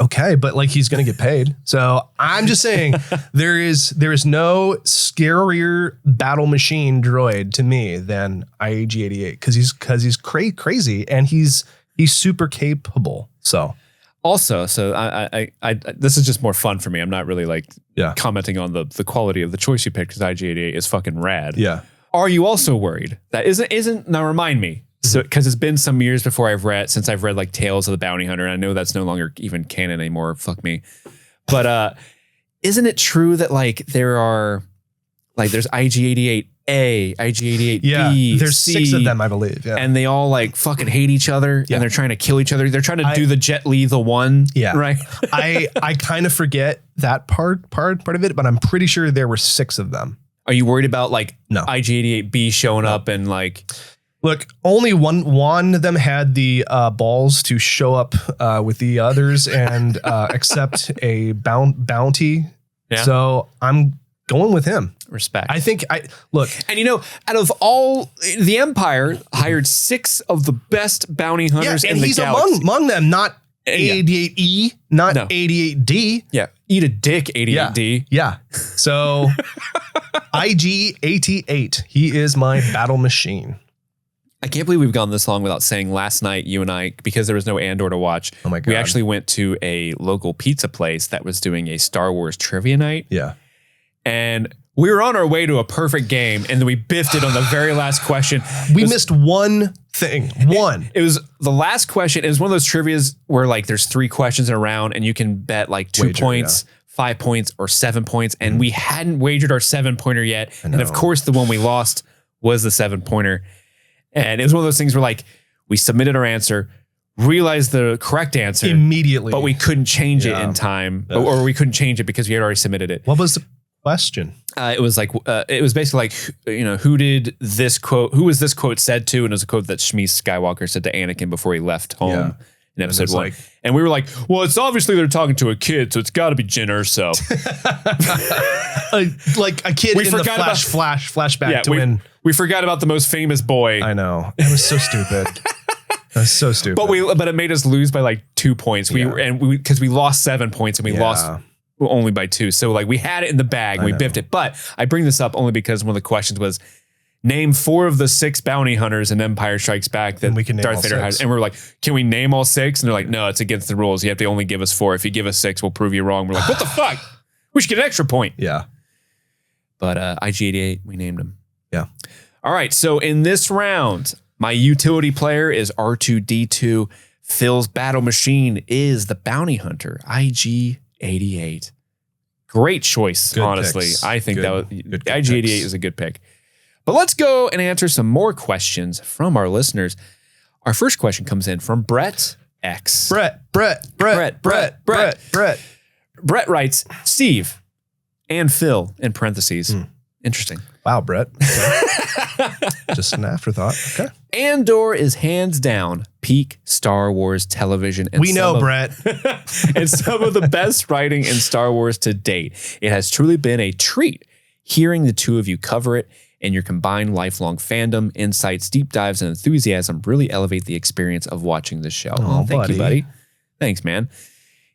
Okay, but like he's going to get paid. So I'm just saying there is no scarier battle machine droid to me than IG-88 because he's crazy and he's super capable. So also, I this is just more fun for me. I'm not really like commenting on the quality of the choice you picked because IG-88 is fucking rad. Yeah. Are you also worried that isn't now remind me? So, because it's been some years since I've read like Tales of the Bounty Hunter, and I know that's no longer even canon anymore. Fuck me. But isn't it true that like there's IG-88A, IG-88B, there's C, 6 of them, I believe. Yeah. And they all like fucking hate each other and they're trying to kill each other. They're trying to do the Jet Li the one. Yeah. Right. I kind of forget that part of it, but I'm pretty sure there were 6 of them. Are you worried about like IG-88B showing up and like... Look, only one of them had the balls to show up with the others and accept a bounty. Yeah. So I'm going with him. Respect. I think look. And out of all, the Empire hired 6 of the best bounty hunters in the galaxy. He's among them, not 88E, not 88D. Yeah. Eat a dick, 88D. Yeah. So IG-88, he is my battle machine. I can't believe we've gone this long without saying last night, you and I, because there was no Andor to watch. Oh my God. We actually went to a local pizza place that was doing a Star Wars trivia night. Yeah. And we were on our way to a perfect game, and then we biffed it on the very last question. We missed one thing. It was the last question. It was one of those trivias where like there's 3 questions in a round, and you can bet like 2 points, 5 points, or 7 points. And we hadn't wagered our 7-pointer yet. And of course, the one we lost was the 7-pointer. And it was one of those things where like we submitted our answer, realized the correct answer immediately, but we couldn't change it in time, or we couldn't change it because we had already submitted it. What was the question? It was like it was basically like who was this quote said to, and it was a quote that Shmi Skywalker said to Anakin before he left home in episode 1. And we were like, well, it's obviously they're talking to a kid, so it's got to be Jyn Erso. like a kid in the flashback to when we forgot about the most famous boy. I know, it was so stupid. That's so stupid. But it made us lose by like 2 points. Because we lost 7 points and we lost only by 2. So like we had it in the bag, we biffed it. But I bring this up only because one of the questions was name 4 of the 6 bounty hunters in Empire Strikes Back that Darth Vader had. And we're like, can we name all 6? And they're like, no, it's against the rules. You have to only give us 4. If you give us 6, we'll prove you wrong. We're like, what the fuck? We should get an extra point. Yeah. But IG-88, we named him. Yeah. All right. So in this round, my utility player is R2-D2. Phil's battle machine is the bounty hunter, IG-88. Great choice, good honestly. Picks. I think IG-88 is a good pick. But let's go and answer some more questions from our listeners. Our first question comes in from Brett X. Brett writes, Steve and Phil in parentheses. Interesting. Wow, Brett. Okay. Just an afterthought. Okay. Andor is hands down peak Star Wars television. And we know, Brett. And some of the best writing in Star Wars to date. It has truly been a treat hearing the two of you cover it, and your combined lifelong fandom, insights, deep dives, and enthusiasm really elevate the experience of watching the show. Oh, thank you, buddy. Thanks, man.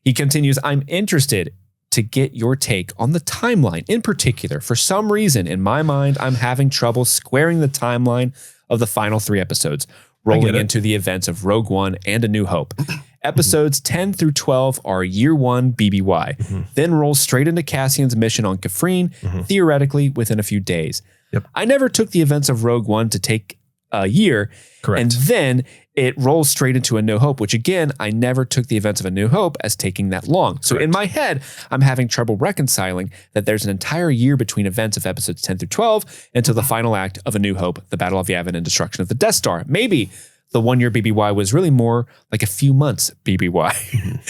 He continues, I'm interested to get your take on the timeline. In particular, for some reason, in my mind, I'm having trouble squaring the timeline of the final 3 episodes, rolling into the events of Rogue One and A New Hope. Episodes 10 through 12 are year 1 BBY, then roll straight into Cassian's mission on Kafrene, theoretically within a few days. Yep. I never took the events of Rogue One to take a year. Correct. And then it rolls straight into A New Hope, which again, I never took the events of A New Hope as taking that long. So in my head, I'm having trouble reconciling that there's an entire year between events of episodes 10 through 12 until the final act of A New Hope, the Battle of Yavin and destruction of the Death Star. Maybe the 1 year BBY was really more like a few months BBY.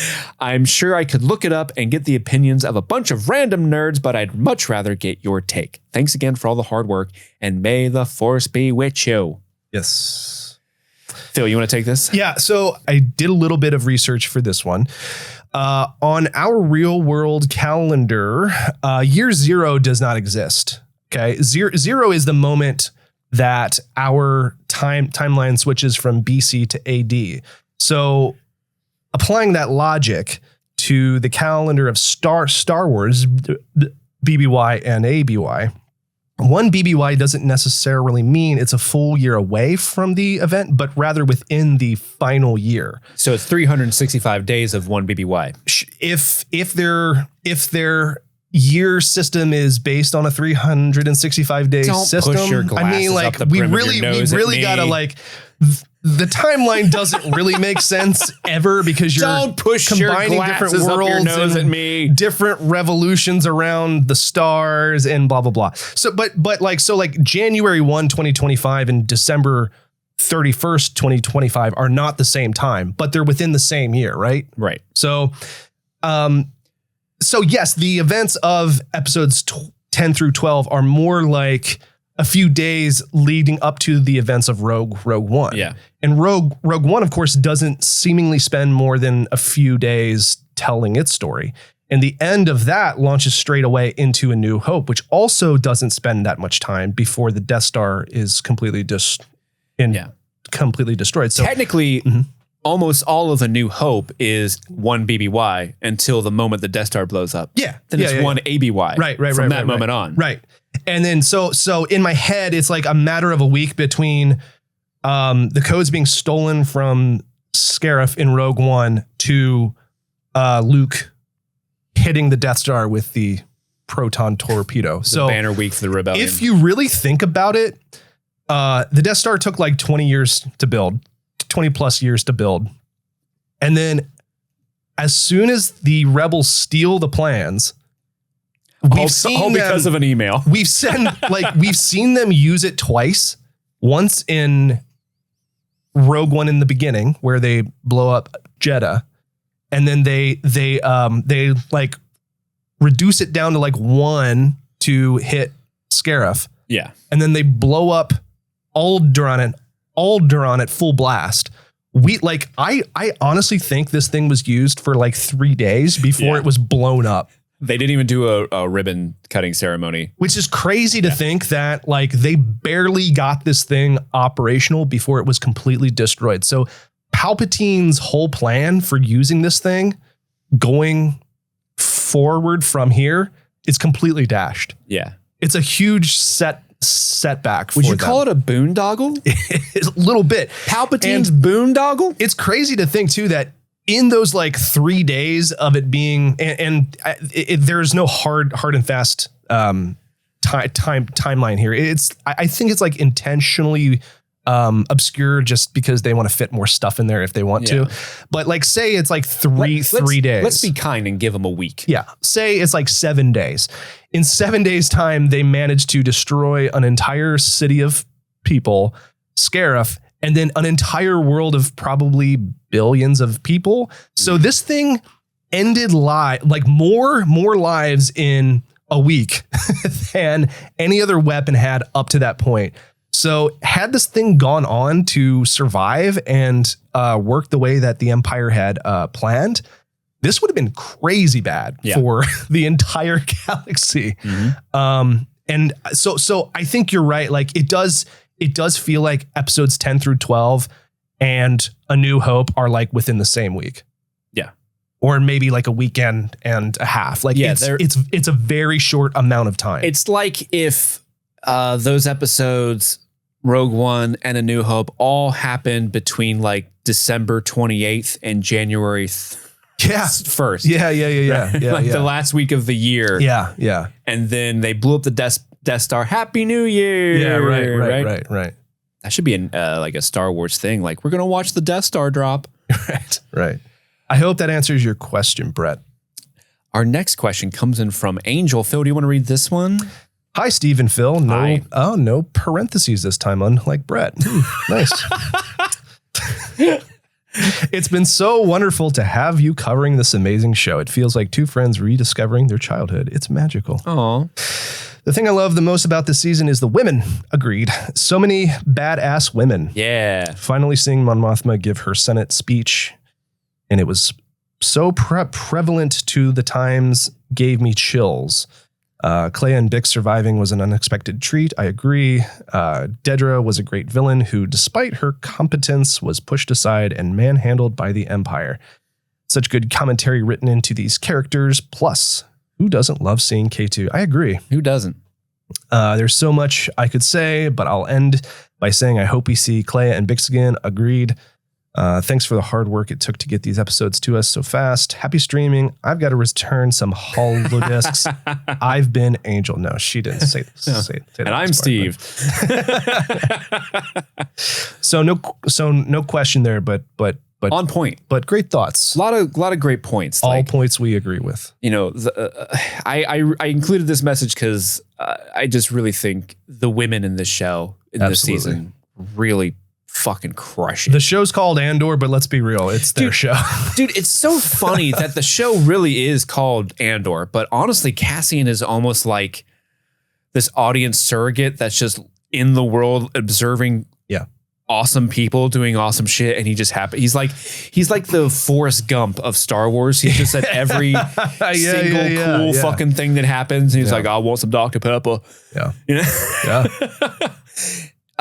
I'm sure I could look it up and get the opinions of a bunch of random nerds, but I'd much rather get your take. Thanks again for all the hard work, and may the Force be with you. Yes. Phil, you want to take this? Yeah. So I did a little bit of research for this one. On our real world calendar, year 0 does not exist. Okay. Zero is the moment that our timeline switches from BC to AD. So applying that logic to the calendar of Star Wars, BBY and ABY, 1 BBY doesn't necessarily mean it's a full year away from the event, but rather within the final year. So it's 365 days of 1 BBY. If their year system is based on a 365 day system, push your glasses we really gotta the timeline doesn't really make sense ever because you're combining different worlds and different revolutions around the stars and blah blah blah. So but January 1, 2025 and December 31st, 2025 are not the same time, but they're within the same year, right? Right. So yes, the events of episodes 10 through 12 are more like a few days leading up to the events of Rogue One. Yeah. And Rogue One, of course, doesn't seemingly spend more than a few days telling its story. And the end of that launches straight away into A New Hope, which also doesn't spend that much time before the Death Star is completely completely destroyed. So technically, almost all of A New Hope is one BBY until the moment the Death Star blows up. Yeah. Then it's one ABY. Right. From that moment on. Right. And then so in my head, it's like a matter of a week between the codes being stolen from Scarif in Rogue One to Luke hitting the Death Star with the proton torpedo. The banner week for the rebellion. If you really think about it, the Death Star took like 20 years to build, 20 plus years to build. And then as soon as the rebels steal the plans, because of an email. We've seen them use it twice. Once in Rogue One in the beginning, where they blow up Jeddah, and then they like reduce it down to like 1 to hit Scarif. Yeah, and then they blow up Alderaan at full blast. I honestly think this thing was used for like 3 days before it was blown up. They didn't even do a ribbon cutting ceremony. Which is crazy to think that like they barely got this thing operational before it was completely destroyed. So Palpatine's whole plan for using this thing going forward from here is completely dashed. Yeah. It's a huge setback for them. Would you call it a boondoggle? It's a little bit. Palpatine's boondoggle? It's crazy to think too that in those like 3 days of it being, there's no hard and fast timeline here. I think it's like intentionally obscure just because they want to fit more stuff in there if they want to. But like, say it's like three days. Let's be kind and give them a week. Yeah. Say it's like 7 days. In 7 days time, they managed to destroy an entire city of people, Scarif, and then an entire world of probably billions of people. So this thing ended more lives in a week than any other weapon had up to that point. So had this thing gone on to survive and work the way that the Empire had planned, this would have been crazy bad for the entire galaxy. And so I think you're right. Like it does feel like episodes 10 through 12 and A New Hope are like within the same week. Yeah. Or maybe like a weekend and a half. Like it's a very short amount of time. It's like if those episodes, Rogue One and A New Hope, all happened between like December 28th and January 1st. Yeah. The last week of the year. Yeah. And then they blew up the Death Star. Happy New Year. Yeah, right. That should be like a Star Wars thing. Like, we're going to watch the Death Star drop. Right. I hope that answers your question, Brett. Our next question comes in from Angel. Phil, do you want to read this one? Hi, Steve and Phil. Hi. No parentheses this time, unlike Brett. Nice. It's been so wonderful to have you covering this amazing show. It feels like two friends rediscovering their childhood. It's magical. Aw. The thing I love the most about this season is the women. Agreed. So many badass women. Yeah. Finally seeing Mon Mothma give her Senate speech, and it was so prevalent to the times, gave me chills. Clea and Bix surviving was an unexpected treat. I agree. Dedra was a great villain who, despite her competence, was pushed aside and manhandled by the Empire. Such good commentary written into these characters. Plus, who doesn't love seeing K2? I agree. Who doesn't? There's so much I could say, but I'll end by saying I hope we see Clea and Bix again. Agreed. Thanks for the hard work it took to get these episodes to us so fast. Happy streaming. I've got to return some holodiscs. I've been Angel. No, she didn't say this. No. Say that. And I'm Steve. So no question there, but on point. But great thoughts. A lot of great points. All points we agree with. You know, I included this message because I just really think the women in this show in this season really fucking crush it. The show's called Andor, but let's be real, it's their show. Dude, it's so funny that the show really is called Andor, but honestly, Cassian is almost like this audience surrogate that's just in the world observing awesome people doing awesome shit, and he just he's like the Forrest Gump of Star Wars. He's just at every single cool fucking thing that happens. He's like, I want some Dr. Pepper. Yeah. You know? Yeah.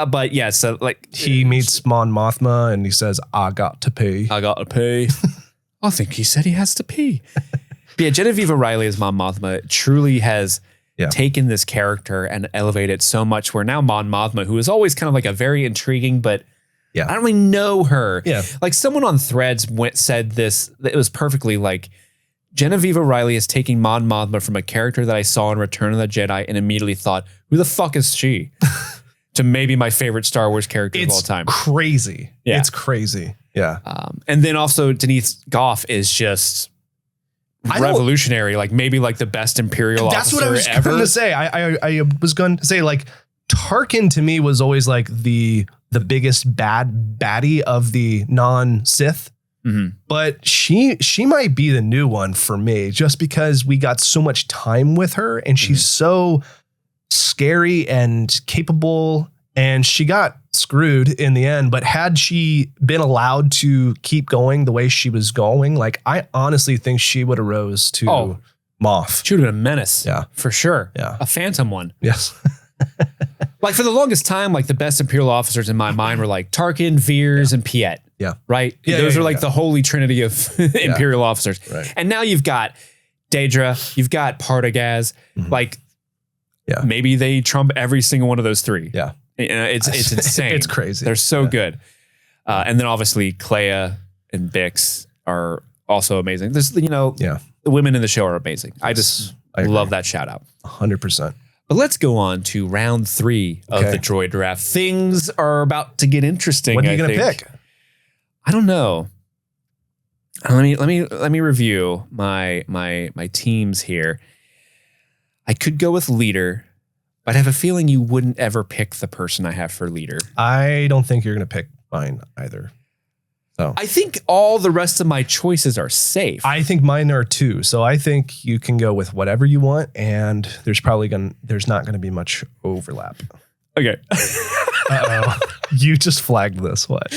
But yeah, so like he meets Mon Mothma and he says, I got to pee. I think he said he has to pee. But yeah, Genevieve O'Reilly as Mon Mothma truly has taken this character and elevated it so much where now Mon Mothma, who is always kind of like a very intriguing, but I don't really know her. Yeah. Like someone on Threads said this, it was perfectly like, Genevieve O'Reilly is taking Mon Mothma from a character that I saw in Return of the Jedi and immediately thought, who the fuck is she? To maybe my favorite Star Wars character of all time. Crazy. Yeah. It's crazy. Yeah. And then also Denise Goff is just revolutionary, like maybe like the best Imperial officer That's what I was ever. going to say. I was going to say, like, Tarkin to me was always like the biggest baddie of the non-Sith. Mm-hmm. But she might be the new one for me, just because we got so much time with her and she's so scary and capable, and she got screwed in the end. But had she been allowed to keep going the way she was going, like, I honestly think she would have rose to Moff. She would have been a menace. Yeah. For sure. Yeah. A phantom one. Yes. Like for the longest time, like the best Imperial officers in my mind were like Tarkin, Veers, and Piet. Yeah. Right? Yeah, Those are like the holy trinity of Imperial officers. Right. And now you've got Daedra, you've got Partagaz, like maybe they trump every single one of those three. Yeah. It's insane. It's crazy. They're so good. And then obviously Clea and Bix are also amazing. There's, the women in the show are amazing. I just love that shout out. 100%. But let's go on to round 3 of the droid draft. Things are about to get interesting. What are you going to pick? I don't know. Let me review my teams here. I could go with leader, but I have a feeling you wouldn't ever pick the person I have for leader. I don't think you're going to pick mine either. So I think all the rest of my choices are safe. I think mine are too. So I think you can go with whatever you want, and there's not going to be much overlap. Okay. Uh-oh. You just flagged this. What?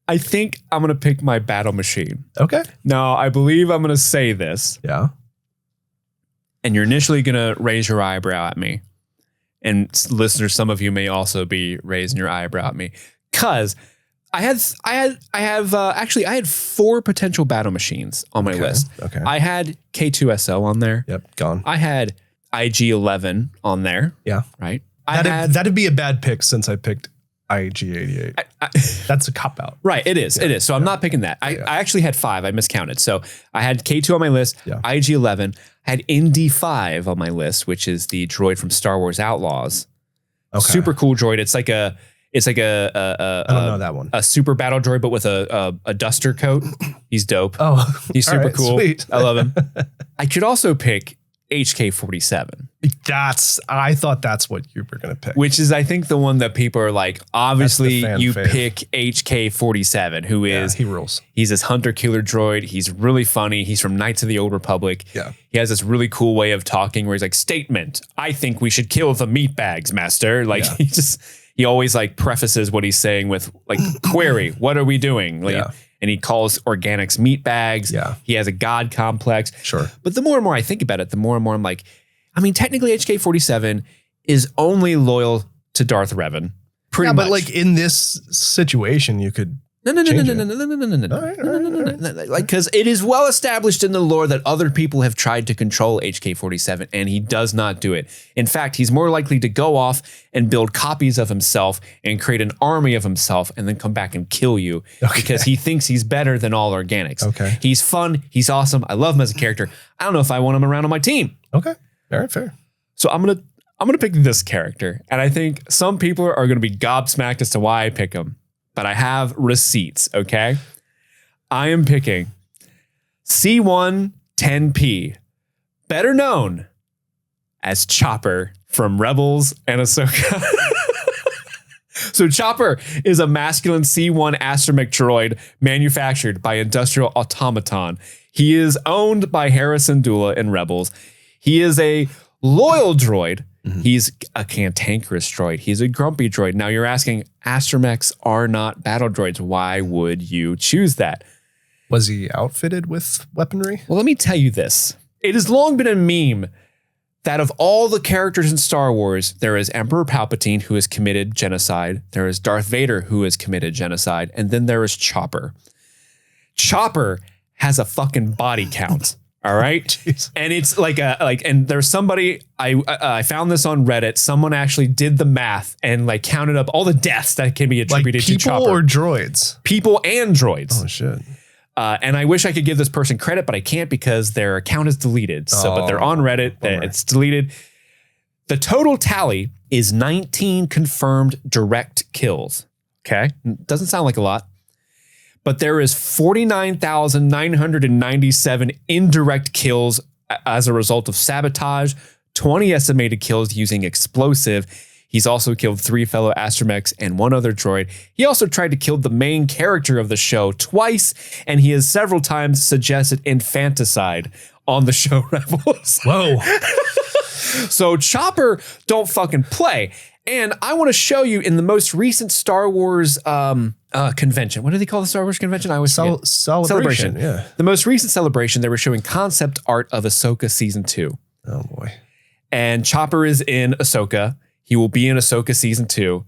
I think I'm going to pick my battle machine. Okay. Now, I believe I'm going to say this. Yeah. And you're initially going to raise your eyebrow at me. And listeners, some of you may also be raising your eyebrow at me. Because I had 4 potential battle machines on my list. Okay. I had K2SO on there. Yep, gone. I had IG-11 on there. Yeah. Right? That'd be a bad pick since I picked IG-88. That's a cop-out. Right, it is. It is. So I'm not picking that. I actually had 5. I miscounted. So I had K2 on my list, IG-11. I had ND5 on my list, which is the droid from Star Wars Outlaws. Okay. Super cool droid. It's like a I don't know that one. A super battle droid, but with a duster coat. He's dope. Oh, he's super cool. Sweet. I love him. I could also pick HK-47. I thought that's what you were going to pick. Which is, I think, the one that people are like, obviously you pick HK-47, who is... he rules. He's this hunter-killer droid. He's really funny. He's from Knights of the Old Republic. Yeah. He has this really cool way of talking where he's like, statement, I think we should kill the meat bags, master. Like, he always like prefaces what he's saying with like, query, what are we doing? Like, and he calls organics meat bags. Yeah. He has a god complex. Sure. But the more and more I think about it, the more and more I'm like, I mean, technically HK-47 is only loyal to Darth Revan. Pretty much. But like in this situation, you could No. Like, because it is well established in the lore that other people have tried to control HK-47 and he does not do it. In fact, he's more likely to go off and build copies of himself and create an army of himself and then come back and kill you because he thinks he's better than all organics. Okay. He's fun. He's awesome. I love him as a character. I don't know if I want him around on my team. Okay. All right, fair. So I'm gonna pick this character, and I think some people are gonna be gobsmacked as to why I pick him. But I have receipts, okay? I am picking C-110P, better known as Chopper from Rebels and Ahsoka. So Chopper is a masculine C-1 astromech droid manufactured by Industrial Automaton. He is owned by Harrison Dula in Rebels. He is a loyal droid He's a cantankerous droid. He's a grumpy droid. Now you're asking, astromechs are not battle droids. Why would you choose that? Was he outfitted with weaponry? Well, let me tell you this. It has long been a meme that of all the characters in Star Wars, there is Emperor Palpatine, who has committed genocide. There is Darth Vader, who has committed genocide. And then there is Chopper. Chopper has a fucking body count. All right. Jeez. And it's and there's somebody, I found this on Reddit. Someone actually did the math and like counted up all the deaths that can be attributed to Chopper. People or droids? People and droids. Oh, shit. And I wish I could give this person credit, but I can't because their account is deleted. But they're on Reddit. It's deleted. The total tally is 19 confirmed direct kills. Okay. Doesn't sound like a lot. But there is 49,997 indirect kills as a result of sabotage, 20 estimated kills using explosive. He's also killed 3 fellow astromechs and 1 other droid. He also tried to kill the main character of the show twice, and he has several times suggested infanticide on the show Rebels. Whoa. So Chopper don't fucking play. And I want to show you in the most recent Star Wars convention. What do they call the Star Wars convention? I always forget. Celebration. Yeah. The most recent celebration, they were showing concept art of Ahsoka Season 2. Oh, boy. And Chopper is in Ahsoka. He will be in Ahsoka Season 2.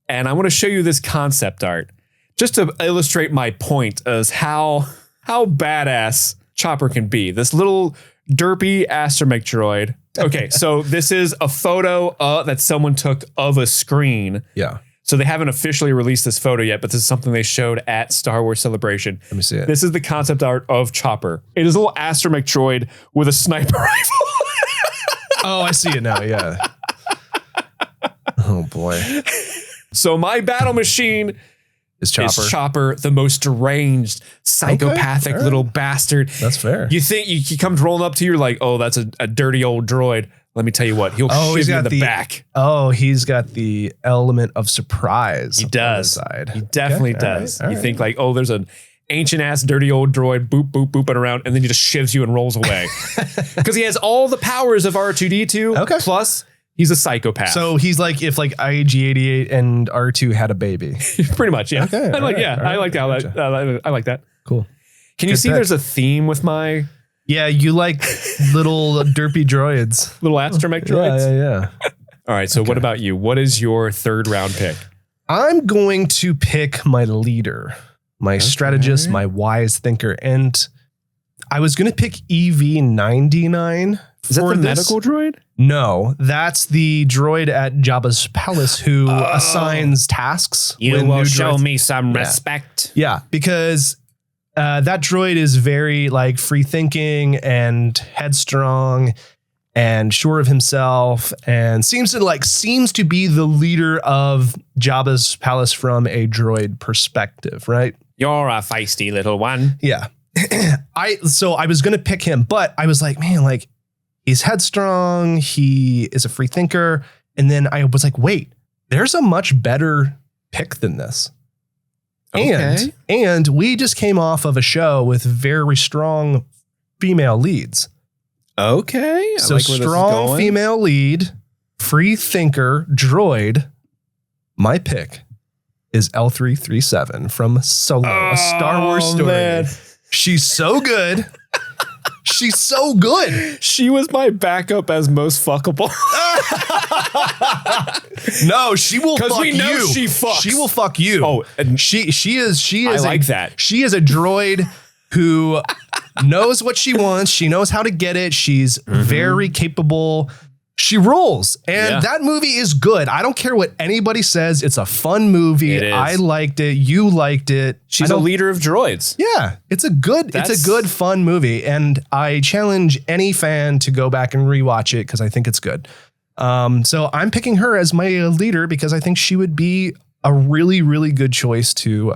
And I want to show you this concept art just to illustrate my point as how badass Chopper can be. This little derpy astromech droid. Okay, so this is a photo that someone took of a screen. Yeah. So they haven't officially released this photo yet, but this is something they showed at Star Wars Celebration. Let me see it. This is the concept art of Chopper. It is a little astromech droid with a sniper rifle. Oh, I see it now. Yeah. Oh, boy. So my battle machine is Chopper, the most deranged, psychopathic little bastard. That's fair. You think he comes rolling up to you, you're like, oh, that's a dirty old droid. Let me tell you what, he'll shiv you in the back. Oh, he's got the element of surprise. He does. On the side. He definitely does. All right. Think like, oh, there's an ancient ass dirty old droid, boop, boop, booping around, and then he just shivs you and rolls away. Because he has all the powers of R2-D2. Okay. Plus, he's a psychopath. So he's like if like IG-88 and R2 had a baby. Pretty much, yeah. Okay, I like that. I like that. Cool. Can you see there's a theme with my... Yeah, you like little derpy droids. Little astromech droids? Yeah. All right, so what about you? What is your third round pick? I'm going to pick my leader, my strategist, my wise thinker. And I was going to pick EV-99. Is that the medical droid? No, that's the droid at Jabba's palace who assigns tasks. You will show me some respect. Yeah, because that droid is very like free thinking and headstrong and sure of himself and seems to be the leader of Jabba's palace from a droid perspective, right? You're a feisty little one. Yeah. So I was going to pick him, but I was like, man, like he's headstrong. He is a free thinker. And then I was like, wait, there's a much better pick than this. Okay. And we just came off of a show with very strong female leads. Okay. So like strong female lead, free thinker, droid. My pick is L337 from Solo, a Star Wars story. Man. She's so good. She's so good. She was my backup as most fuckable. No, she will fuck you. Because we know she fucks. She will fuck you. Oh, and she is. I like that. She is a droid who knows what she wants. She knows how to get it. She's very capable. She rules. And that movie is good. I don't care what anybody says. It's a fun movie. It is. I liked it. You liked it. She's a leader of droids. Yeah. It's a good, fun movie. And I challenge any fan to go back and rewatch it because I think it's good. So I'm picking her as my leader because I think she would be a really, really good choice to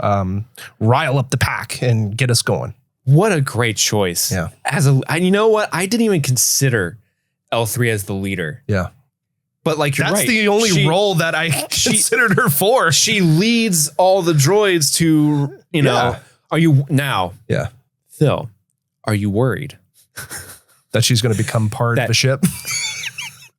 rile up the pack and get us going. What a great choice. Yeah. You know what? I didn't even consider L3 as the leader. Yeah. But like you're right. That's the only role that I considered her for. She leads all the droids to, are you now? Yeah. Phil, are you worried that she's going to become part of the ship?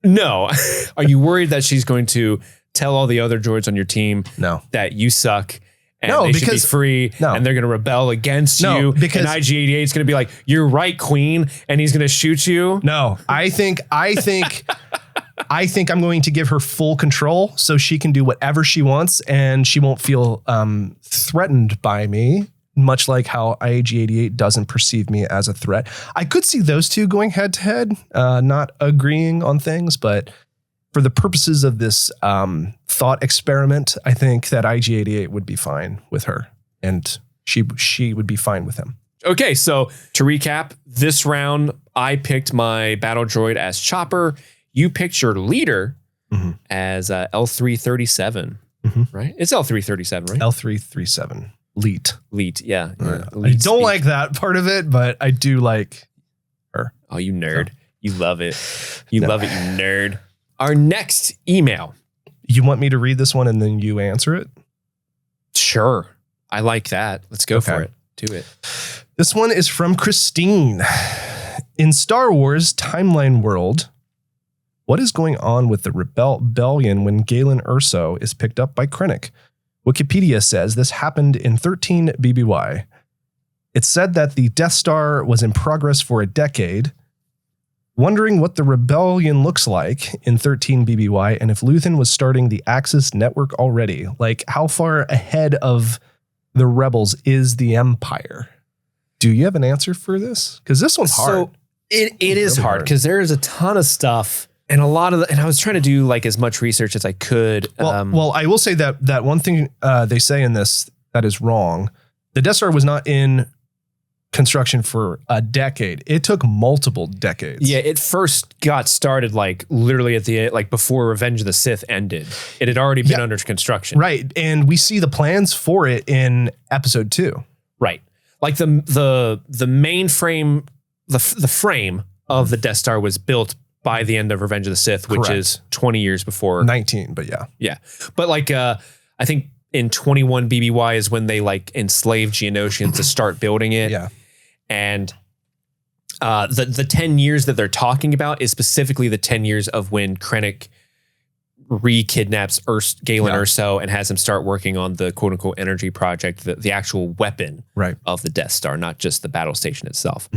No. Are you worried that she's going to tell all the other droids on your team that you suck and they should be free and they're going to rebel against you? Because and IG-88 is going to be like, you're right, Queen, and he's going to shoot you? No, I think I'm going to give her full control so she can do whatever she wants and she won't feel threatened by me, much like how IG-88 doesn't perceive me as a threat. I could see those two going head to head, not agreeing on things, but for the purposes of this thought experiment, I think that IG-88 would be fine with her and she would be fine with him. Okay, so to recap, this round, I picked my battle droid as Chopper. You picked your leader as L337, right? It's L337, right? L337. Leet, yeah. Leet I don't like that part of it, but I do like her. Oh, you nerd. You love it. You love it, you nerd. Our next email. You want me to read this one and then you answer it? Sure. I like that. Let's go for it. Do it. This one is from Christine. In Star Wars Timeline World, what is going on with the rebellion when Galen Erso is picked up by Krennic? Wikipedia says this happened in 13 BBY. It said that the Death Star was in progress for a decade. Wondering what the rebellion looks like in 13 BBY and if Luthen was starting the Axis network already. Like, how far ahead of the rebels is the Empire? Do you have an answer for this? Because this one's hard. So it is really hard because there is a ton of stuff. And a lot of and I was trying to do like as much research as I could. Well, I will say that one thing they say in this that is wrong. The Death Star was not in construction for a decade. It took multiple decades. Yeah, it first got started like literally at the like before Revenge of the Sith ended. It had already been under construction. Right. And we see the plans for it in episode 2. Right. Like the main frame, the frame of the Death Star was built by the end of Revenge of the Sith, which is 20 years before. 19, but yeah. Yeah. But like, I think in 21 BBY is when they like enslaved Geonosians to start building it. Yeah. And the 10 years that they're talking about is specifically the 10 years of when Krennic re-kidnaps Galen Erso and has him start working on the quote unquote energy project, the actual weapon of the Death Star, not just the battle station itself.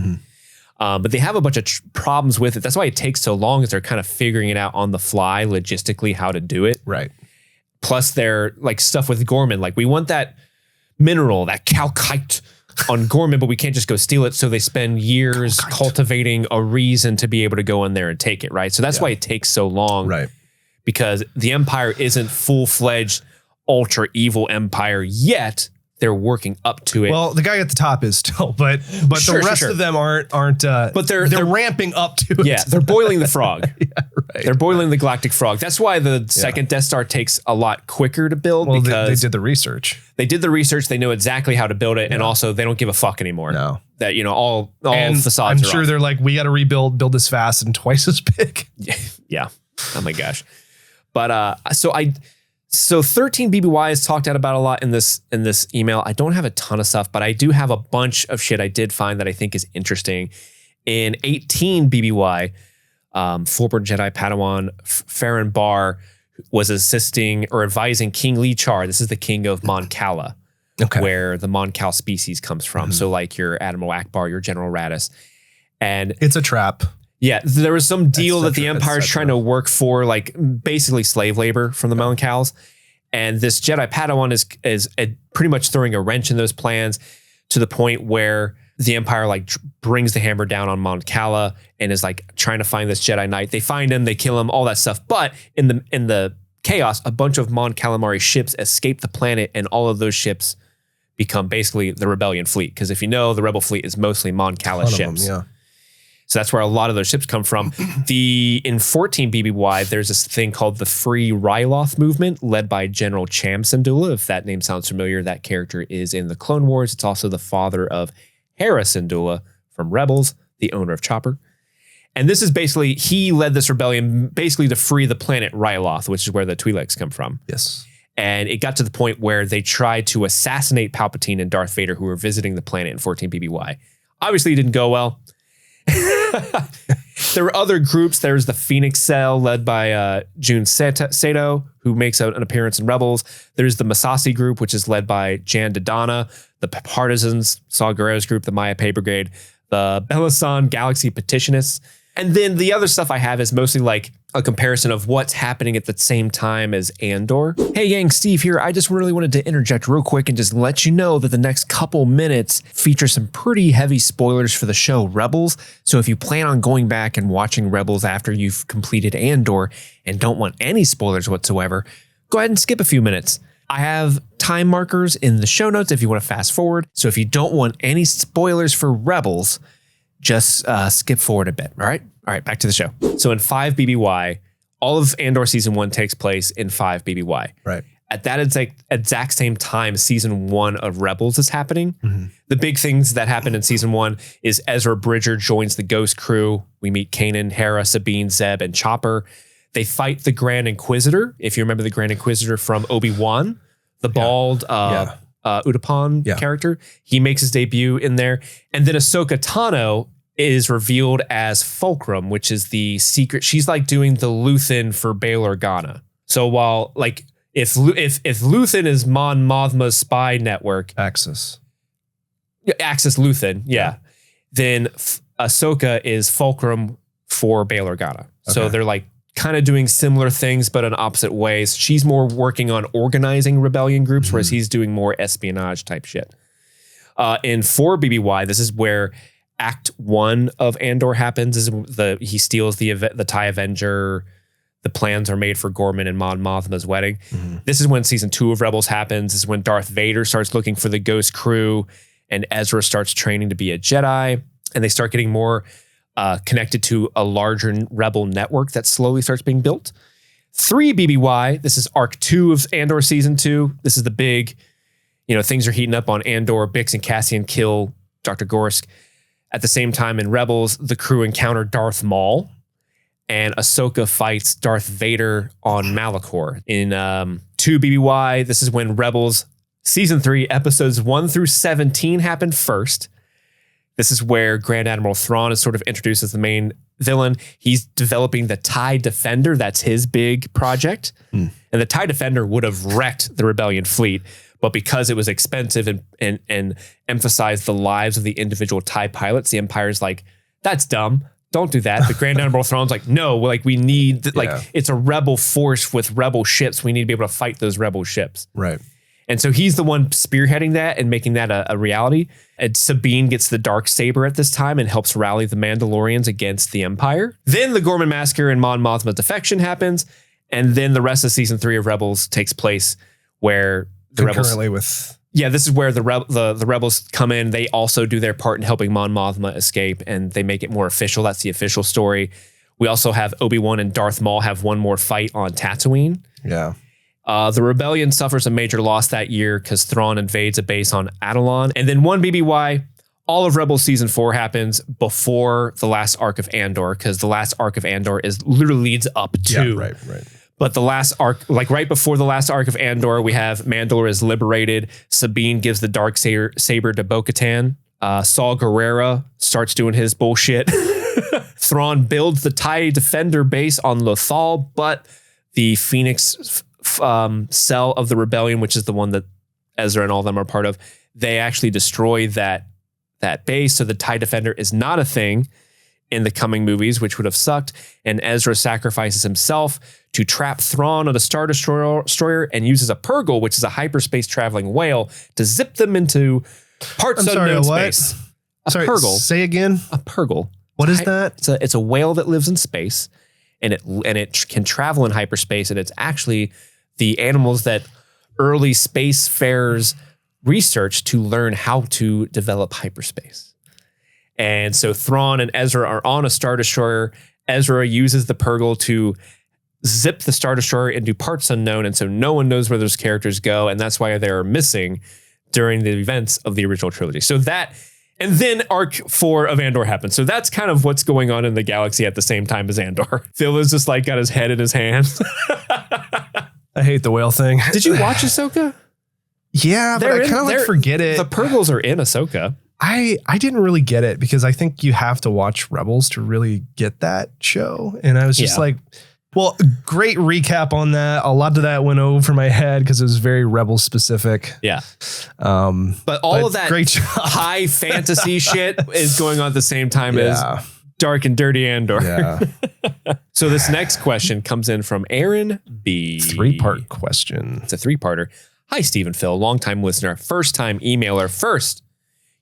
But they have a bunch of problems with it. That's why it takes so long, is they're kind of figuring it out on the fly logistically how to do it. Right. Plus they're like stuff with Gorman. Like we want that mineral, that calcite on Gorman, but we can't just go steal it. So they spend years cultivating a reason to be able to go in there and take it. Right. So that's why it takes so long. Right. Because the Empire isn't full-fledged ultra evil Empire yet. They're working up to it. Well, the guy at the top is still, but the rest of them aren't. But they're ramping up to it. Yeah, they're boiling the frog. They're boiling the galactic frog. That's why the second Death Star takes a lot quicker to build. Well, because they did the research. They did the research. They know exactly how to build it, and also they don't give a fuck anymore. No, that all facades. I'm sure they're like, we got to build this fast and twice as big. Yeah. Oh my gosh. But So 13 BBY is talked about a lot in this email. I don't have a ton of stuff, but I do have a bunch of shit I did find that I think is interesting. In 18 BBY, former Jedi Padawan Farron Barr was assisting or advising King Lee Char. This is the king of Mon Cala, where the Mon Cal species comes from. So like your Admiral Akbar, your General Radis. And it's a trap. Yeah, there was some deal that the Empire is trying to work for, like basically slave labor from the Mon Cals. And this Jedi Padawan is pretty much throwing a wrench in those plans to the point where the Empire like brings the hammer down on Mon Cala and is like trying to find this Jedi Knight. They find him, they kill him, all that stuff. But in the chaos, a bunch of Mon Calamari ships escape the planet, and all of those ships become basically the rebellion fleet. Because if you know, the rebel fleet is mostly Mon Cala ships. So that's where a lot of those ships come from. In 14 BBY, there's this thing called the Free Ryloth movement, led by General Cham Syndulla. If that name sounds familiar, that character is in the Clone Wars. It's also the father of Hera Syndulla from Rebels, the owner of Chopper. And this is basically, he led this rebellion basically to free the planet Ryloth, which is where the Twi'leks come from. Yes. And it got to the point where they tried to assassinate Palpatine and Darth Vader, who were visiting the planet in 14 BBY. Obviously, it didn't go well. There were other groups. There's the Phoenix Cell led by Jun Sato, who makes an appearance in Rebels. There's the Masasi group, which is led by Jan Dodonna. The Partisans, Saw Gerrera's group, the Maya Pay Brigade, the Belasan Galaxy Petitionists. And then the other stuff I have is mostly like a comparison of what's happening at the same time as Andor. Hey Yang, Steve here. I just really wanted to interject real quick and just let you know that the next couple minutes feature some pretty heavy spoilers for the show Rebels. So if you plan on going back and watching Rebels after you've completed Andor and don't want any spoilers whatsoever, go ahead and skip a few minutes. I have time markers in the show notes if you want to fast forward. So if you don't want any spoilers for Rebels, just skip forward a bit. All right. Back to the show. So in 5 BBY, all of Andor season 1 takes place in 5 BBY. Right. At that exact same time, season 1 of Rebels is happening. Mm-hmm. The big things that happen in season 1 is Ezra Bridger joins the Ghost crew. We meet Kanan, Hera, Sabine, Zeb, and Chopper. They fight the Grand Inquisitor. If you remember the Grand Inquisitor from Obi-Wan, the bald Utapau character, he makes his debut in there. And then Ahsoka Tano is revealed as Fulcrum, which is the secret. She's like doing the Luthen for Bail Organa. So while like if Luthen is Mon Mothma's spy network, Axis Luthen, then Ahsoka is Fulcrum for Bail Organa. Okay. So they're like kind of doing similar things, but in opposite ways. She's more working on organizing rebellion groups, whereas he's doing more espionage type shit. In 4 BBY, this is where Act 1 of Andor happens. He steals the TIE Avenger. The plans are made for Gorman and Mon Mothma's wedding. Mm-hmm. This is when season 2 of Rebels happens. This is when Darth Vader starts looking for the Ghost crew, and Ezra starts training to be a Jedi, and they start getting more connected to a larger rebel network that slowly starts being built. 3 BBY, this is Arc 2 of Andor season 2. This is the big, things are heating up on Andor. Bix and Cassian kill Dr. Gorsk. At the same time in Rebels, the crew encounter Darth Maul, and Ahsoka fights Darth Vader on Malachor. In 2 BBY, this is when Rebels Season 3, episodes 1 through 17 happened first. This is where Grand Admiral Thrawn is sort of introduced as the main villain. He's developing the TIE Defender. That's his big project. And the TIE Defender would have wrecked the Rebellion fleet. But because it was expensive and emphasized the lives of the individual TIE pilots, the Empire's like, that's dumb. Don't do that. The Grand Admiral Thrawn's like, no, like we need, it's a rebel force with rebel ships. We need to be able to fight those rebel ships. Right. And so he's the one spearheading that and making that a reality. And Sabine gets the dark saber at this time and helps rally the Mandalorians against the Empire. Then the Gorman Massacre and Mon Mothma's defection happens. And then the rest of season 3 of Rebels takes place where the Rebels... this is where the Rebels come in. They also do their part in helping Mon Mothma escape, and they make it more official. That's the official story. We also have Obi-Wan and Darth Maul have one more fight on Tatooine. Yeah. The Rebellion suffers a major loss that year because Thrawn invades a base on Atollon. And then 1 BBY, all of Rebels Season 4 happens before the last arc of Andor, because the last arc of Andor literally leads up to... Yeah, right. But the last arc, like right before the last arc of Andor, we have Mandalore is liberated. Sabine gives the dark saber to Bo-Katan. Saw Gerrera starts doing his bullshit. Thrawn builds the TIE Defender base on Lothal, but the Phoenix cell of the Rebellion, which is the one that Ezra and all of them are part of, they actually destroy that base. So the TIE Defender is not a thing in the coming movies, which would have sucked. And Ezra sacrifices himself to trap Thrawn on a Star Destroyer and uses a Purgle, which is a hyperspace traveling whale, to zip them into parts unknown space. A Purgle. Say again. A Purgle. What is that? It's a whale that lives in space, and it can travel in hyperspace, and it's actually the animals that early spacefarers researched to learn how to develop hyperspace. And so Thrawn and Ezra are on a Star Destroyer. Ezra uses the Purgle to zip the Star Destroyer into parts unknown, and so no one knows where those characters go, and that's why they're missing during the events of the original trilogy. So that, and then Arc 4 of Andor happens. So that's kind of what's going on in the galaxy at the same time as Andor. Phil is just like got his head in his hands. I hate the whale thing. Did you watch Ahsoka? Yeah, but I kind of forget it. The Purgles are in Ahsoka. I didn't really get it because I think you have to watch Rebels to really get that show. And I was just like, well, great recap on that. A lot of that went over my head because it was very Rebel specific. Yeah. But all of that great high fantasy shit is going on at the same time as dark and dirty Andor. Yeah. So this next question comes in from Aaron B. 3-part question. It's a 3-parter. Hi, Steve and Phil, longtime listener, first time emailer. First,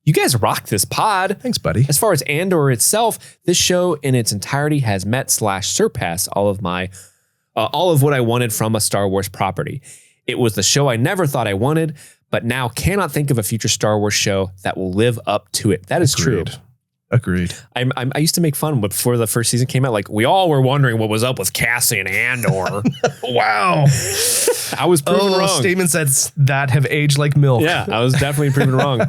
you guys rock this pod. Thanks, buddy. As far as Andor itself, this show in its entirety has met/surpassed all of what I wanted from a Star Wars property. It was the show I never thought I wanted, but now cannot think of a future Star Wars show that will live up to it. That is true. Agreed. I used to make fun before the first season came out. Like, we all were wondering what was up with Cassie and Andor. Wow. I was proven wrong. Statements that have aged like milk. Yeah, I was definitely proven wrong.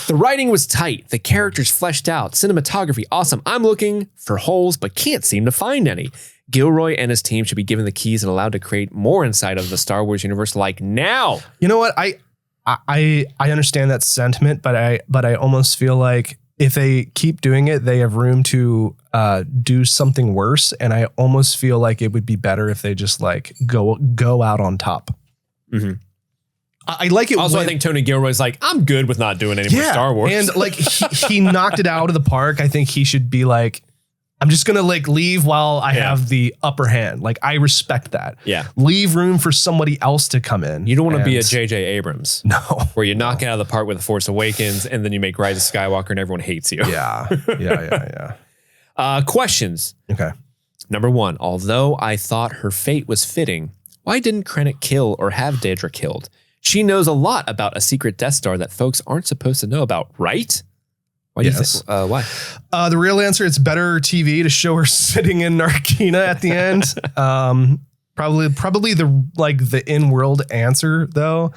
The writing was tight. The characters fleshed out. Cinematography, awesome. I'm looking for holes, but can't seem to find any. Gilroy and his team should be given the keys and allowed to create more inside of the Star Wars universe like now. You know what? I understand that sentiment, but I almost feel like if they keep doing it, they have room to do something worse. And I almost feel like it would be better if they just like go out on top. Mm-hmm. I like it. Also, I think Tony Gilroy's like, I'm good with not doing any more Star Wars. And like he knocked it out of the park. I think he should be like, I'm just going to like leave while I have the upper hand. Like, I respect that. Yeah. Leave room for somebody else to come in. You don't want to be a J.J. Abrams. No. Where you knock it out of the park with The Force Awakens and then you make Rise of Skywalker and everyone hates you. Yeah. Questions. Okay. Number 1, although I thought her fate was fitting, why didn't Krennic kill or have Daedra killed? She knows a lot about a secret Death Star that folks aren't supposed to know about, right? Why do you think? Why? The real answer, it's better TV to show her sitting in Narkina at the end. Probably the in-world answer though.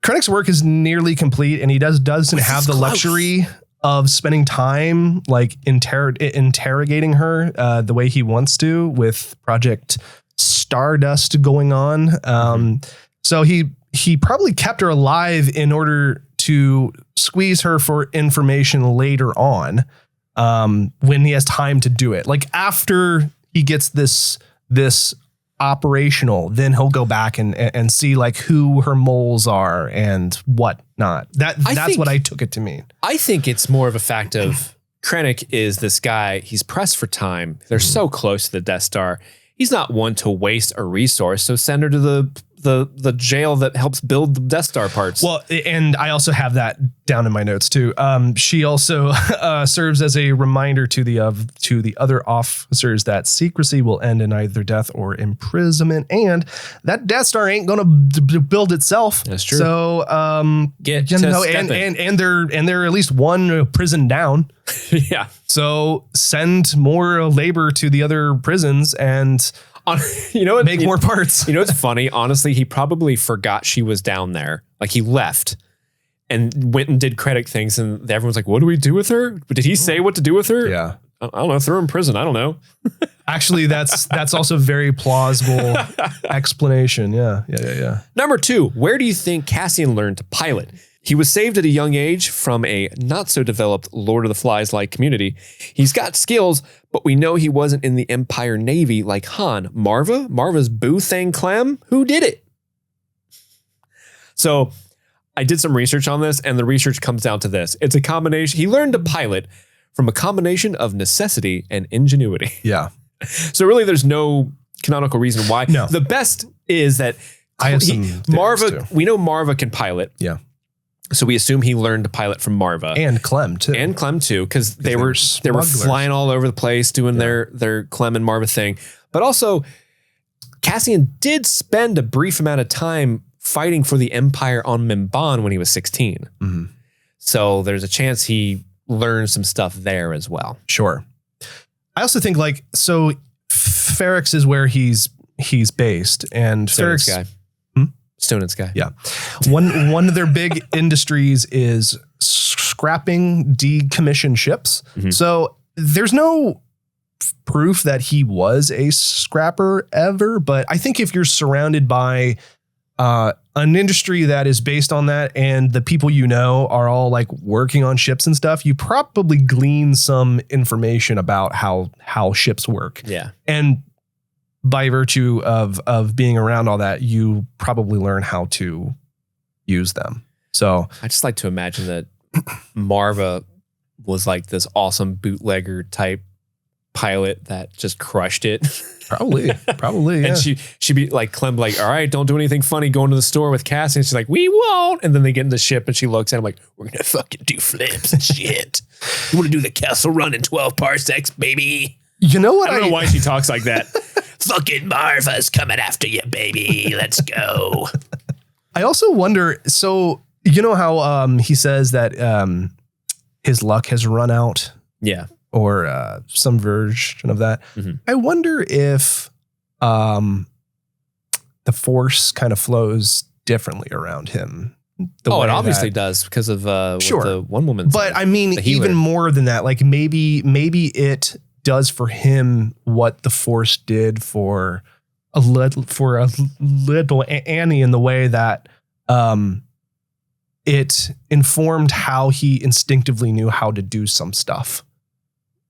Krennic's work is nearly complete, and he doesn't have the luxury of spending time like interrogating her the way he wants to with Project Stardust going on. So he probably kept her alive in order to squeeze her for information later on, when he has time to do it. Like after he gets this operational, then he'll go back and see like who her moles are and whatnot. That's what I took it to mean. I think it's more of a fact of Krennic is this guy. He's pressed for time. They're so close to the Death Star. He's not one to waste a resource. So send her to the jail that helps build the Death Star parts. Well, and I also have that down in my notes too. She also serves as a reminder to the other officers that secrecy will end in either death or imprisonment, and that Death Star ain't gonna build itself. That's true. So and they're at least one prison down. Yeah. So send more labor to the other prisons and. Make more parts. It's funny. Honestly, he probably forgot she was down there. Like he left and went and did Krennic things. And everyone's like, what do we do with her? Did he say what to do with her? Yeah. I don't know. Throw her in prison. I don't know. Actually, that's also a very plausible explanation. Yeah. Number 2, where do you think Cassian learned to pilot? He was saved at a young age from a not so developed Lord of the Flies-like community. He's got skills, but we know he wasn't in the Empire Navy like Han. Marva's boo thing Clem? Who did it? So I did some research on this, and the research comes down to this. It's a combination. He learned to pilot from a combination of necessity and ingenuity. Yeah. So really, there's no canonical reason why. No. The best is that we know Marva can pilot. Yeah. So we assume he learned to pilot from Marva and Clem too, because they were flying all over the place doing their Clem and Marva thing. But also, Cassian did spend a brief amount of time fighting for the Empire on Mimban when he was 16. Mm-hmm. So there's a chance he learned some stuff there as well. Sure. I also think Ferrix is where he's based, and Ferrix guy. Stone and Sky. Yeah. One of their big industries is scrapping decommissioned ships. Mm-hmm. So there's no proof that he was a scrapper ever, but I think if you're surrounded by an industry that is based on that, and the people you know are all like working on ships and stuff, you probably glean some information about how ships work. Yeah. And by virtue of being around all that, you probably learn how to use them. So I just like to imagine that Marva was like this awesome bootlegger type pilot that just crushed it. Probably. Yeah. And she'd be like, Clem, like, all right, don't do anything funny. Go into the store with Cassie. And she's like, we won't. And then they get in the ship and she looks at him like, we're going to fucking do flips and shit. You want to do the Kessel Run in 12 parsecs, baby? You know what? I don't know why she talks like that. Fucking Marva's coming after you, baby. Let's go. I also wonder, so you know how he says that his luck has run out? Yeah. Or some version of that. Mm-hmm. I wonder if the force kind of flows differently around him. It obviously does because of sure. what the one woman But said, I mean, even more than that, like maybe it does for him what the force did for a little Annie, in the way that it informed how he instinctively knew how to do some stuff.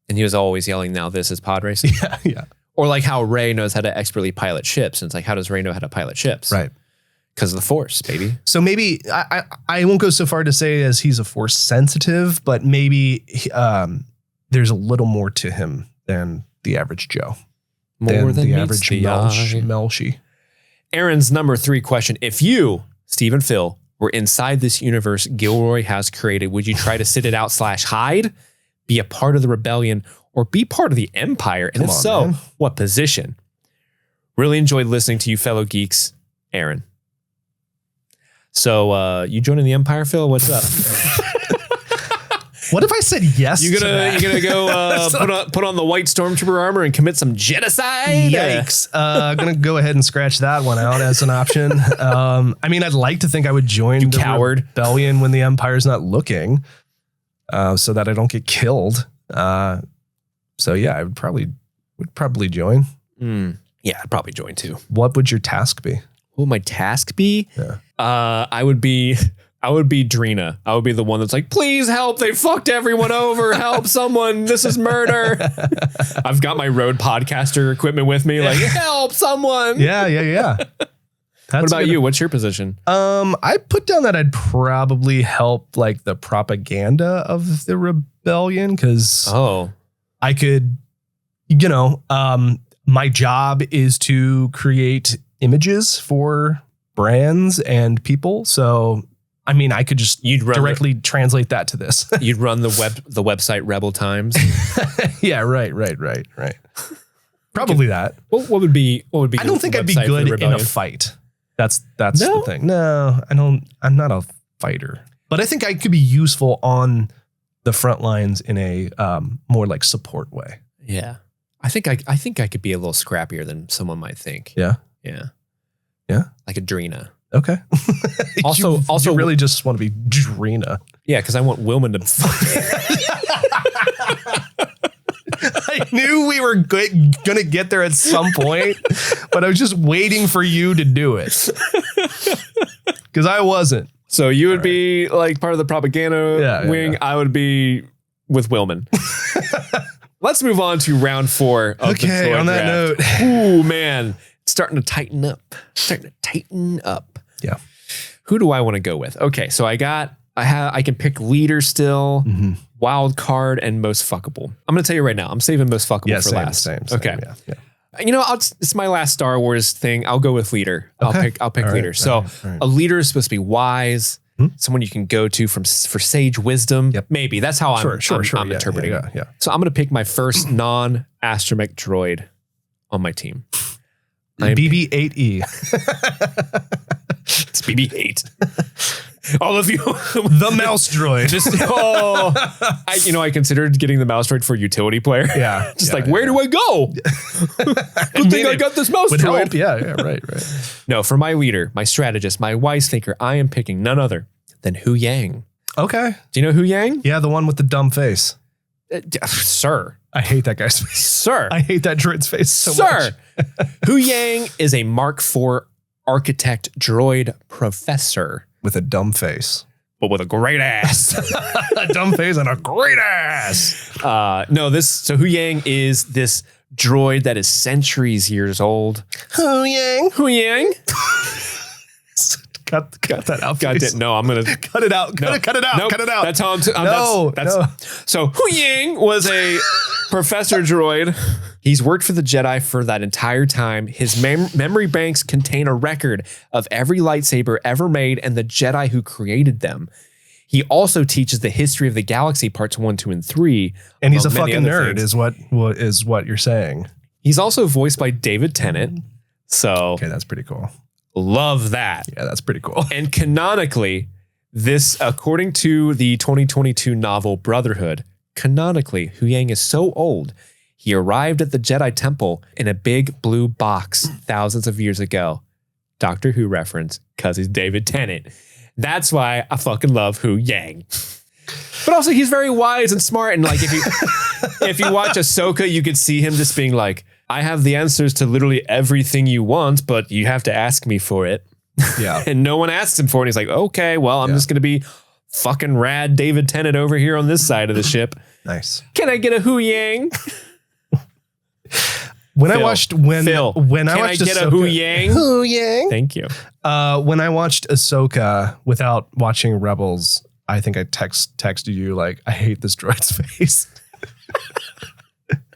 And he was always yelling, now this is pod racing. Yeah. Or like how Rey knows how to expertly pilot ships. And it's like, how does Rey know how to pilot ships? Right. Because of the force, baby. So maybe I won't go so far to say as he's a force sensitive, but maybe there's a little more to him than the average Joe. More than the average Melshi. Aaron's number 3 question. If you, Steve and Phil, were inside this universe Gilroy has created, would you try to sit it out / hide, be a part of the rebellion, or be part of the Empire? And man, what position? Really enjoyed listening to you fellow geeks, Aaron. So you joining the Empire, Phil? What's up? What if I said yes? You gonna go put on the white stormtrooper armor and commit some genocide? Yikes! Gonna go ahead and scratch that one out as an option. I mean, I'd like to think I would join the rebellion when the Empire's not looking, so that I don't get killed. So yeah, I would probably join. Yeah, I'd probably join too. What would your task be? What would my task be? Yeah. I would be Drina. I would be the one that's like, please help. They fucked everyone over. Help someone. This is murder. I've got my Rode podcaster equipment with me. Like, help someone. Yeah. What about you? What's your position? I put down that I'd probably help like the propaganda of the rebellion, because I could, my job is to create images for brands and people. So, I mean, I could just directly translate that to this. You'd run the website Rebel Times. Yeah, right. Probably that. What would be? I don't think I'd be good in a fight. That's the thing. No, I don't. I'm not a fighter, but I think I could be useful on the front lines in a more like support way. Yeah, I think I could be a little scrappier than someone might think. Yeah. Like a Drina. Okay. Also, you really just want to be Drina. Yeah, because I want Wilman to. I knew we were going to get there at some point, but I was just waiting for you to do it. Because I wasn't. So you would be like part of the propaganda wing. Yeah. I would be with Wilman. Let's move on to round 4 of the Droid on that draft. note. Ooh, man. It's starting to tighten up. Yeah. Who do I want to go with? Okay, so I can pick leader still, wild card, and most fuckable. I'm going to tell you right now, I'm saving most fuckable for last. Same, okay. Yeah. It's my last Star Wars thing. I'll go with leader. Okay. I'll pick leader. So a leader is supposed to be wise, someone you can go to for sage wisdom. Yep. Maybe that's how I'm interpreting it. Yeah. So I'm going to pick my first non-astromech droid on my team. BB-8E. It's BB-8. All of you. The mouse droid. I considered getting the mouse droid for utility player. Yeah. Where do I go? Good thing I got this mouse droid. Help. Yeah, right. No, for my leader, my strategist, my wise thinker, I am picking none other than Hu Yang. Okay. Do you know Hu Yang? Yeah, the one with the dumb face. Sir. I hate that guy's face. Sir. I hate that droid's face so much. Hu Yang is a Mark IV architect droid professor. With a dumb face. But with a great ass. A dumb face and a great ass. So Hu Yang is this droid that is centuries years old. Hu Yang. Hu Yang. Cut that out. Got it. No, I'm gonna cut it out. Cut it out. Nope. Cut it out. That's how No. So Hu Yang was a professor droid. He's worked for the Jedi for that entire time. His memory banks contain a record of every lightsaber ever made and the Jedi who created them. He also teaches the history of the galaxy, parts 1, 2, and 3. And he's a fucking nerd, is what you're saying. He's also voiced by David Tennant. So okay, that's pretty cool. Love that. Yeah, that's pretty cool. And canonically, this, according to the 2022 novel Brotherhood, canonically, Hu Yang is so old, he arrived at the Jedi Temple in a big blue box thousands of years ago. Doctor Who reference, because he's David Tennant. That's why I fucking love Hu Yang. But also, he's very wise and smart. And like, if you watch Ahsoka, you could see him just being like, I have the answers to literally everything you want, but you have to ask me for it. Yeah. And no one asks him for it. He's like, okay, well, I'm just going to be fucking rad David Tennant over here on this side of the ship. Nice. Can I get a Hu Yang? When I watched Ahsoka, a Hu Yang? Hu Yang. Thank you. When I watched Ahsoka without watching Rebels, I think I texted you like, I hate this droid's face.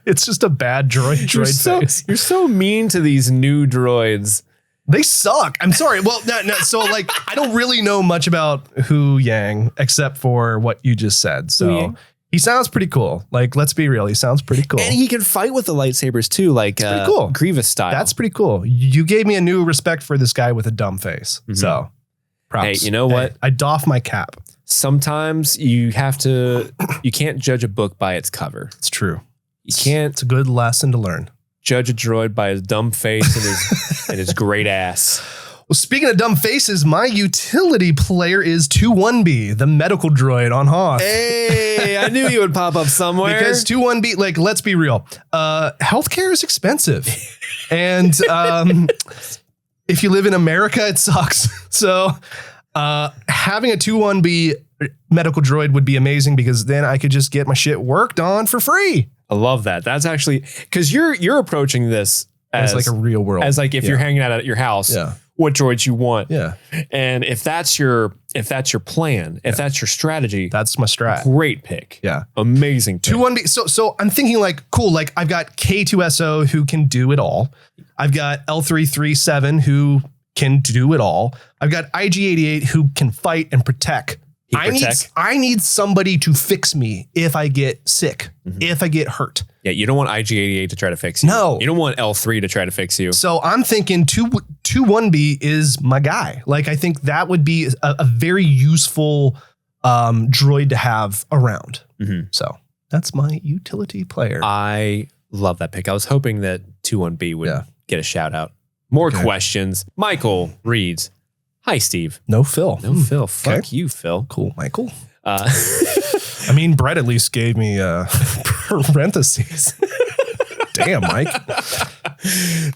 It's just a bad droid face. You're so mean to these new droids. They suck. I'm sorry. Well, no. So like, I don't really know much about Hu Yang except for what you just said. So he sounds pretty cool. Like, let's be real. He sounds pretty cool. And he can fight with the lightsabers too, like pretty cool. Grievous style. That's pretty cool. You gave me a new respect for this guy with a dumb face. Mm-hmm. So props. Hey, you know what? I doff my cap. Sometimes you can't judge a book by its cover. It's true. You can't. It's a good lesson to learn. Judge a droid by his dumb face and his great ass. Well, speaking of dumb faces, my utility player is 21B, the medical droid on Hoth. Hey, I knew you would pop up somewhere. Because 21B, like, let's be real. Healthcare is expensive. And if you live in America, it sucks. So having a 21B medical droid would be amazing because then I could just get my shit worked on for free. I love that. That's actually because you're approaching this as like a real world, as like if you're hanging out at your house, what droids you want. Yeah. And if that's your plan, if that's your strategy, that's my strat. Great pick. Yeah. Amazing pick. 21B. So I'm thinking like, cool, like I've got K2SO who can do it all. I've got L337 who can do it all. I've got IG88 who can fight and protect. I need somebody to fix me if I get sick, if I get hurt. Yeah, you don't want IG88 to try to fix you. No. You don't want L3 to try to fix you. So I'm thinking 21B is my guy. Like, I think that would be a very useful droid to have around. Mm-hmm. So that's my utility player. I love that pick. I was hoping that 21B would get a shout out. More questions. Michael reads, hi, Steve. No Phil. No Phil. Fuck you, Phil. Cool, Michael. I mean, Brett at least gave me parentheses. Damn, Mike.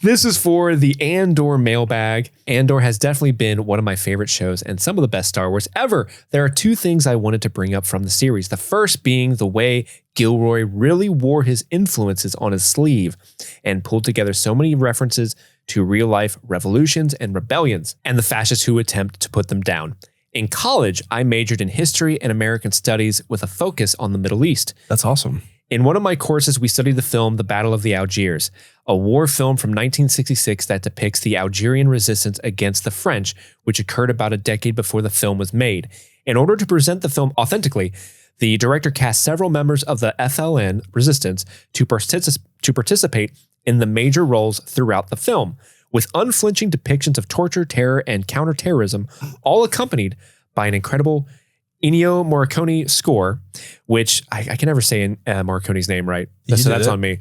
This is for the Andor mailbag. Andor has definitely been one of my favorite shows and some of the best Star Wars ever. There are two things I wanted to bring up from the series. The first being the way Gilroy really wore his influences on his sleeve and pulled together so many references to real-life revolutions and rebellions, and the fascists who attempt to put them down. In college, I majored in history and American studies with a focus on the Middle East. That's awesome. In one of my courses, we studied the film The Battle of the Algiers, a war film from 1966 that depicts the Algerian resistance against the French, which occurred about a decade before the film was made. In order to present the film authentically, the director cast several members of the FLN resistance to participate in the major roles throughout the film, with unflinching depictions of torture, terror, and counterterrorism, all accompanied by an incredible Ennio Morricone score, which I can never say Morricone's name right, so that's on me.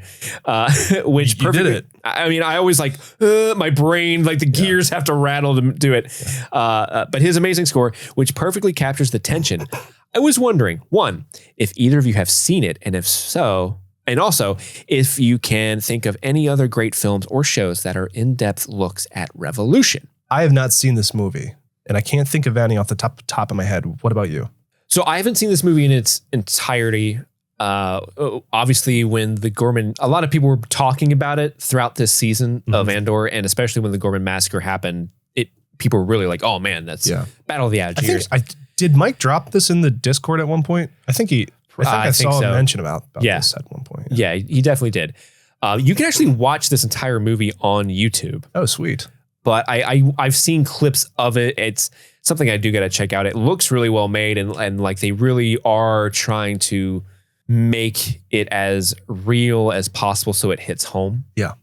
Which you did it. I mean, I always like my brain, like the gears have to rattle to do it. But his amazing score, which perfectly captures the tension. I was wondering, one, if either of you have seen it, and if so, and also if you can think of any other great films or shows that are in-depth looks at revolution. I have not seen this movie, and I can't think of any off the top of my head. What about you? So I haven't seen this movie in its entirety. Obviously, when the Gorman, a lot of people were talking about it throughout this season of Andor, and especially when the Gorman massacre happened, people were really like, "Oh man, that's Battle of the Algiers." Did Mike drop this in the Discord at one point? I think I saw him mention about this at one point. Yeah, he definitely did. You can actually watch this entire movie on YouTube. Oh, sweet. But I've seen clips of it. It's something I do got to check out. It looks really well made, and like they really are trying to make it as real as possible so it hits home. Yeah.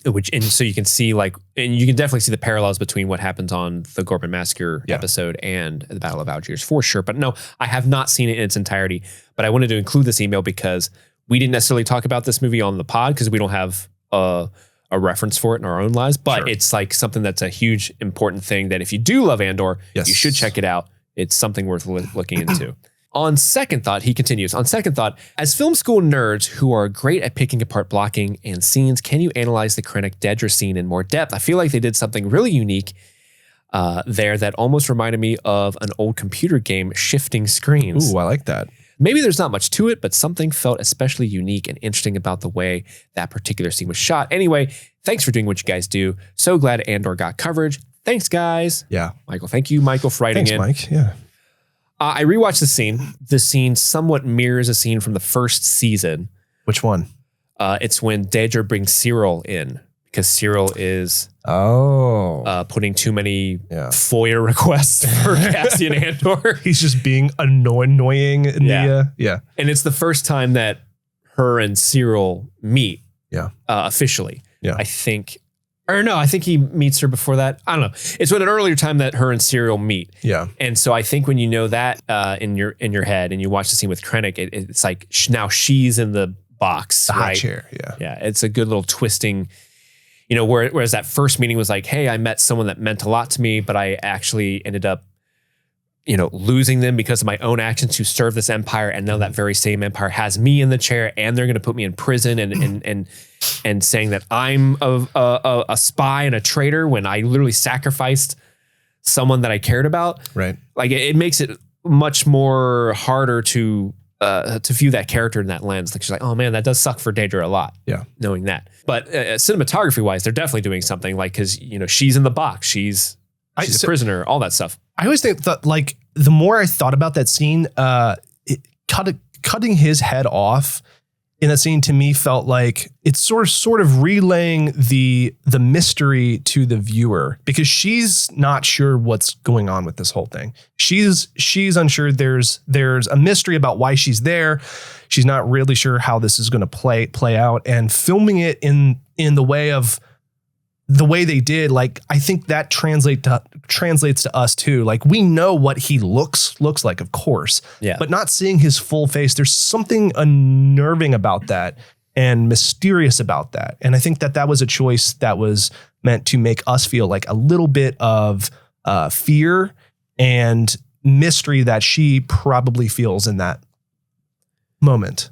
And so you can see and you can definitely see the parallels between what happens on the Gorman Massacre episode and the Battle of Algiers for sure. But no, I have not seen it in its entirety, but I wanted to include this email because we didn't necessarily talk about this movie on the pod because we don't have a reference for it in our own lives, but it's like something that's a huge important thing that if you do love Andor, you should check it out. It's something worth looking into. On second thought, he continues, on second thought, as film school nerds who are great at picking apart blocking and scenes, can you analyze the Krennic Dedra scene in more depth? I feel like they did something really unique there that almost reminded me of an old computer game, Shifting Screens. Ooh, I like that. Maybe there's not much to it, but something felt especially unique and interesting about the way that particular scene was shot. Anyway, thanks for doing what you guys do. So glad Andor got coverage. Thanks, guys. Yeah. Michael, thank you, Michael, for writing in. Thanks, Mike. Yeah. I rewatched the scene. The scene somewhat mirrors a scene from the first season. Which one? It's when Dedra brings Cyril in because Cyril is putting too many FOIA requests for Cassian Andor. He's just being annoying. And it's the first time that her and Cyril meet officially. Yeah. I think he meets her before that. I don't know. It's when an earlier time that her and Cyril meet. Yeah. And so I think when you know that in your head and you watch the scene with Krennic, it's like now she's in the box, the right? hot chair. Yeah. Yeah. It's a good little twisting, whereas that first meeting was like, hey, I met someone that meant a lot to me, but I actually ended up, losing them because of my own actions to serve this empire. And now that very same empire has me in the chair and they're going to put me in prison and saying that I'm a spy and a traitor when I literally sacrificed someone that I cared about. Right. Like it makes it much more harder to view that character in that lens. Like she's like, oh man, that does suck for Dedra a lot. Yeah. Knowing that. But cinematography wise, they're definitely doing something cause she's in the box. She's a prisoner, all that stuff. I always think that the more I thought about that scene, cutting his head off in that scene to me felt like it's sort of relaying the mystery to the viewer because she's not sure what's going on with this whole thing. She's unsure. There's a mystery about why she's there. She's not really sure how this is going to play out, and filming it in the way they did, I think that translates to us too. We know what he looks like, of course, but not seeing his full face, there's something unnerving about that and mysterious about that. And I think that was a choice that was meant to make us feel like a little bit of fear and mystery that she probably feels in that moment.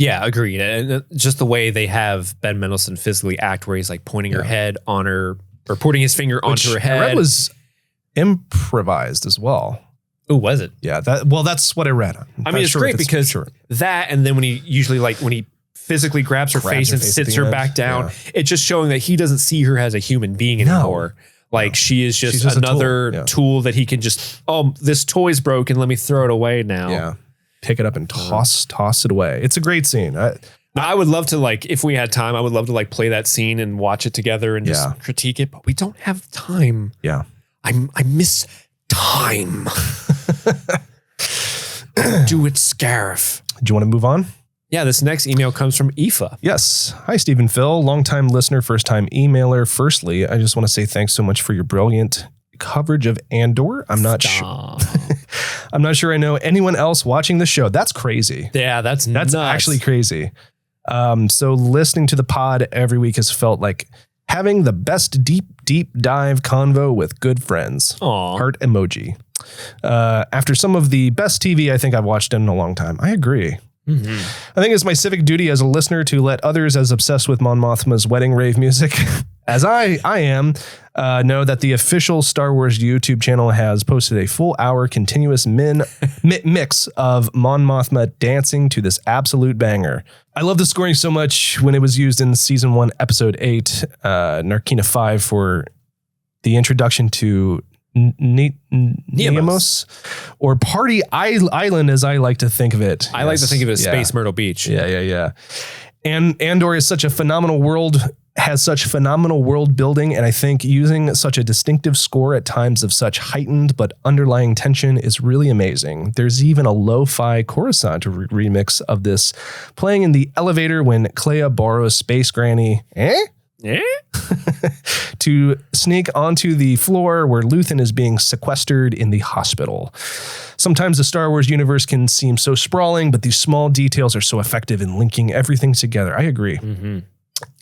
Yeah, agreed. And just the way they have Ben Mendelsohn physically act, where he's pointing her head on her, or putting his finger onto her head. I read was improvised as well. Oh, was it? Yeah. That's what I read. It's great because that, and then when he physically grabs her face and sits her back down, it's just showing that he doesn't see her as a human being anymore. She is just another tool that he can just, this toy's broken, let me throw it away now. Yeah. Pick it up and toss it away. It's a great scene. I would love to if we had time, I would love to play that scene and watch it together and just critique it, but we don't have time. Yeah. I miss time. Do it, Scarif. Do you want to move on? Yeah, this next email comes from Aoife. Yes. Hi, Stephen Phil, longtime listener, first time emailer. Firstly, I just want to say thanks so much for your brilliant coverage of Andor. I'm not sure I know anyone else watching the show. That's crazy. Yeah, that's nuts. Actually crazy. So listening to the pod every week has felt like having the best deep dive convo with good friends. Aww. Heart emoji. After some of the best TV I think I've watched in a long time. I agree. Mm-hmm. I think it's my civic duty as a listener to let others as obsessed with Mon Mothma's wedding rave music as I am, know that the official Star Wars YouTube channel has posted a full hour continuous mix of Mon Mothma dancing to this absolute banger. I love the scoring so much when it was used in season 1, episode 8, Narkina 5 for the introduction to Neamos, or Party Island, as I like to think of it. I like to think of it as Space Myrtle Beach. Yeah. And Andor is such a phenomenal world, has such phenomenal world building, and I think using such a distinctive score at times of such heightened but underlying tension is really amazing. There's even a lo-fi Coruscant remix of this playing in the elevator when Clea borrows Space Granny to sneak onto the floor where Luthen is being sequestered in the hospital. Sometimes the Star Wars universe can seem so sprawling, but these small details are so effective in linking everything together. I agree. Mm-hmm.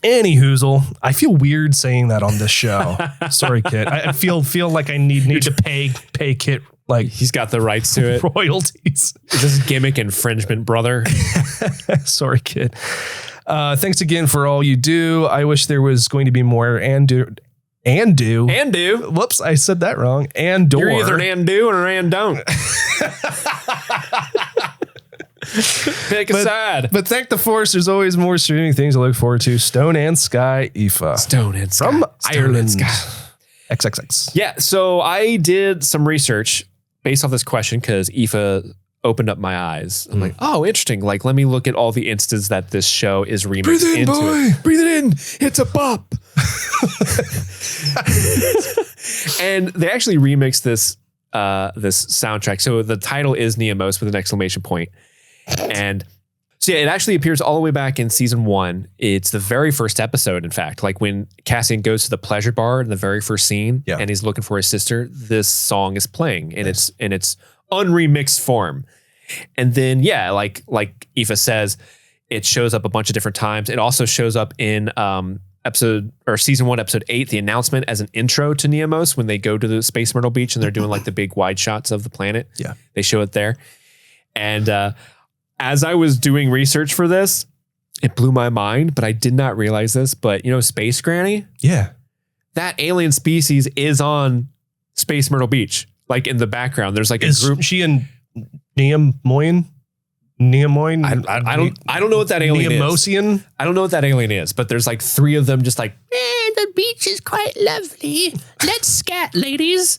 Anyhoozle, I feel weird saying that on this show. Sorry, Kit. I feel like I need to pay Kit, like, he's got the rights to it. Royalties. This is gimmick infringement, brother. Sorry, Kit. Thanks again for all you do. I wish there was going to be more Andor. Whoops, I said that wrong. Andor. You're either an Andu or an Andon't. Pick a side. But thank the Force, there's always more streaming things to look forward to. Stone and Sky, Aoife. Stone and Sky. From Ireland. Stone and Sky. XXX. Yeah, so I did some research based off this question because Aoife opened up my eyes. I'm like, oh, interesting. Like, let me look at all the instances that this show is remixed. Breathe in, into boy. It. Breathe it in. It's a bop. And they actually remixed this soundtrack. So the title is Neamos with an exclamation point. And so yeah, it actually appears all the way back in season 1. It's the very first episode, in fact. Like when Cassian goes to the pleasure bar in the very first scene and he's looking for his sister, this song is playing in its unremixed form. And then, yeah, like Aoife says, it shows up a bunch of different times. It also shows up in season 1, episode 8, the announcement as an intro to Neamos when they go to the Space Myrtle Beach and they're doing like the big wide shots of the planet. Yeah. They show it there. And as I was doing research for this, it blew my mind, but I did not realize this. But you know, Space Granny? Yeah. That alien species is on Space Myrtle Beach. Like in the background, there's like a group. She and Neamoin? I don't know what that alien Neamosian? is. I don't know what that alien is, but there's like 3 of them just like, the beach is quite lovely. Let's scat, ladies.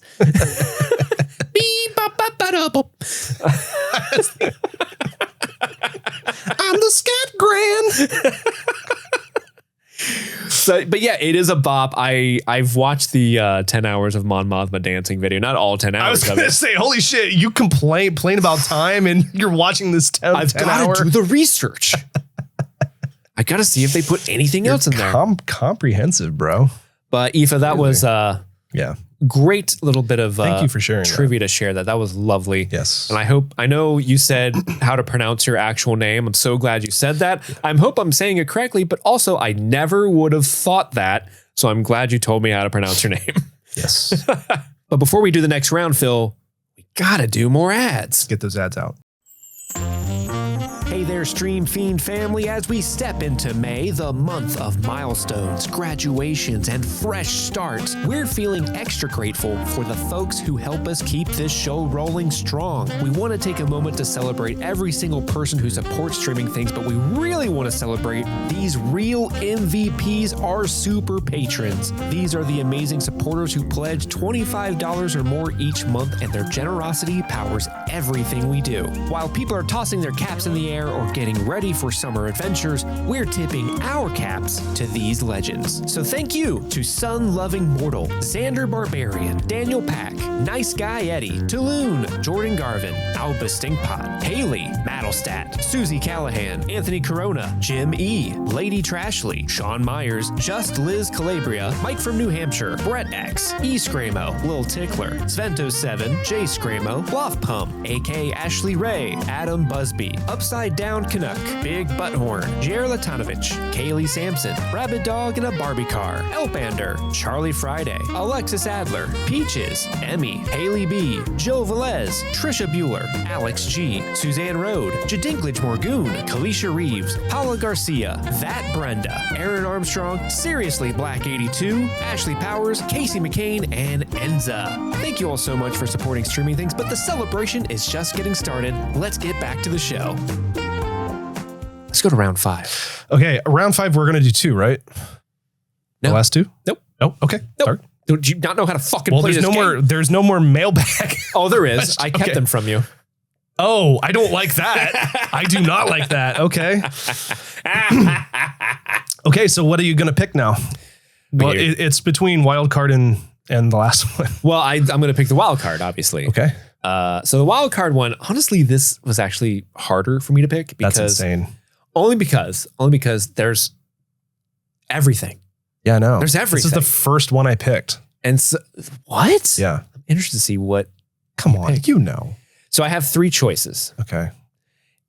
I'm the scat grand. So, but yeah, it is a bop. I've watched the 10 hours of Mon Mothma dancing video. Not all 10 hours. I was going to say, holy shit, you complain about time and you're watching this 10 hour. I've got to do the research. I got to see if they put anything else in there. Comprehensive, bro. But Aoife, that was great little bit of thank you for sharing trivia to share that. That was lovely. Yes. And I know you said how to pronounce your actual name. I'm so glad you said that. I hope I'm saying it correctly, but also I never would have thought that. So I'm glad you told me how to pronounce your name. Yes. But before we do the next round, Phil, we got to do more ads. Get those ads out. Hey there, Stream Fiend family. As we step into May, the month of milestones, graduations, and fresh starts, we're feeling extra grateful for the folks who help us keep this show rolling strong. We want to take a moment to celebrate every single person who supports streaming things, but we really want to celebrate these real MVPs, our super patrons. These are the amazing supporters who pledge $25 or more each month, and their generosity powers everything we do. While people are tossing their caps in the air or getting ready for summer adventures, we're tipping our caps to these legends. So thank you to Sun Loving Mortal, Xander Barbarian, Daniel Pack, Nice Guy Eddie, Tulun, Jordan Garvin, Alba Stinkpot, Haley, Maddlestat, Susie Callahan, Anthony Corona, Jim E, Lady Trashley, Sean Myers, Just Liz Calabria, Mike from New Hampshire, Brett X, E Scramo, Lil Tickler, Svento7, Jay Scramo, Bluff Pump, AK Ashley Ray, Adam Busby, Upside Down Pound Canuck, Big Butthorn, Jair Latanovich, Kaylee Sampson, Rabbit Dog in a Barbie Car, Elbander, Charlie Friday, Alexis Adler, Peaches, Emmy, Haley B, Jill Velez, Trisha Bueller, Alex G, Suzanne Rode, Jadinklage Morgoon, Kalisha Reeves, Paula Garcia, That Brenda, Aaron Armstrong, Seriously Black 82, Ashley Powers, Casey McCain, and Enza. Thank you all so much for supporting Streaming Things, but the celebration is just getting started. Let's get back to the show. Let's go to round 5. Okay, round 5, we're going to do 2, right? No. The last 2? Nope. Oh, okay. Nope. Sorry. Do you not know how to fucking play this game? There's no more mailbag. Oh, there is. I kept them from you. Oh, I don't like that. I do not like that. Okay. Okay, so what are you going to pick now? Well, it's between wild card and the last one. Well, I'm going to pick the wild card, obviously. Okay. So the wild card one, honestly, this was actually harder for me to pick because that's insane. Only because there's everything. Yeah, I know. There's everything. This is the first one I picked. And so, what? Yeah. I'm interested to see what. Come on, you know. So I have 3 choices. Okay.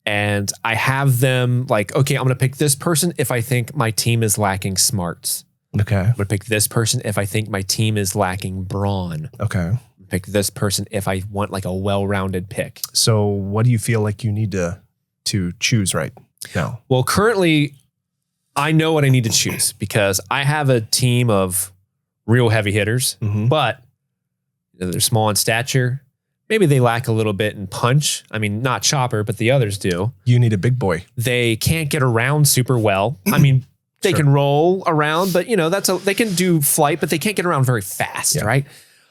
And I have them like, okay, I'm going to pick this person if I think my team is lacking smarts. Okay. I'm going to pick this person if I think my team is lacking brawn. Okay. Pick this person if I want like a well-rounded pick. So what do you feel like you need to choose right now? Well, currently I know what I need to choose because I have a team of real heavy hitters, but they're small in stature. Maybe they lack a little bit in punch. I mean, not Chopper, but the others do. You need a big boy. They can't get around super well. I mean, they can roll around, but they can do flight, but they can't get around very fast, right?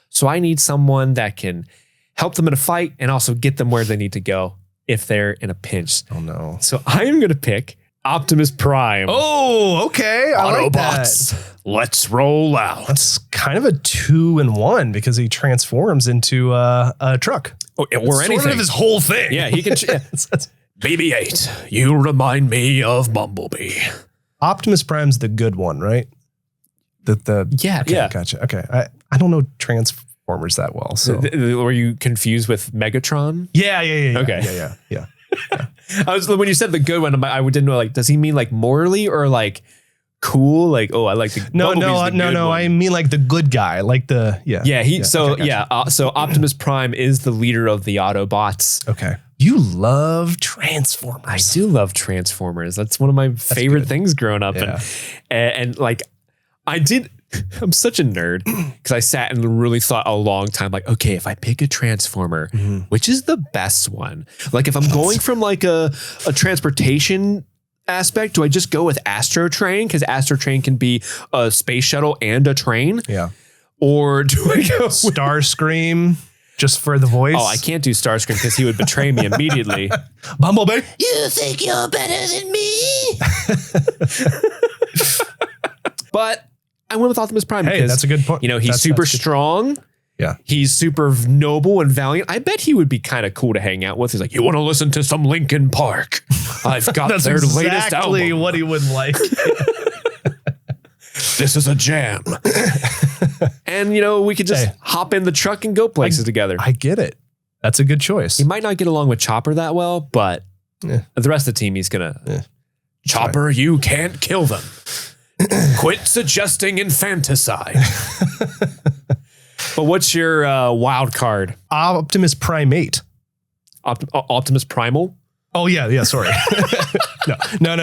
So I need someone that can help them in a fight and also get them where they need to go if they're in a pinch. Oh no. So I am going to pick Optimus Prime. Oh, okay. Autobots, like let's roll out. That's kind of a 2-in-1 because he transforms into a truck. Or anything. Sort of his whole thing. Yeah, he can. BB-8, you remind me of Bumblebee. Optimus Prime's the good one, right? Yeah. Gotcha. Okay. I don't know Transformers that well. So were you confused with Megatron? Yeah. Okay. Yeah. I was when you said the good one, I didn't know, like, does he mean like morally or like cool? Like, oh, I like the no. I mean like the good guy, like the So Optimus Prime is the leader of the Autobots. Okay. You love Transformers. I do love Transformers. That's one of my favorite things growing up, and like I'm such a nerd because I sat and really thought a long time, like, okay, if I pick a Transformer, which is the best one? Like, if I'm going from like a transportation aspect, do I just go with Astro Train? Because Astro Train can be a space shuttle and a train. Yeah. Or do I go Starscream just for the voice? Oh, I can't do Starscream because he would betray me immediately. Bumblebee? You think you're better than me? But I went with Optimus Prime because that's a good point. He's super strong. Yeah. He's super noble and valiant. I bet he would be kind of cool to hang out with. He's like, you want to listen to some Linkin Park? I've got that's their latest exactly album. What he would like. This is a jam. And, we could just hop in the truck and go places together. I get it. That's a good choice. He might not get along with Chopper that well, but the rest of the team, he's going to... Chopper, you can't kill them. Quit suggesting infanticide. But what's your wild card? Optimus Primate. Optimus Primal? Oh, yeah. Sorry. No.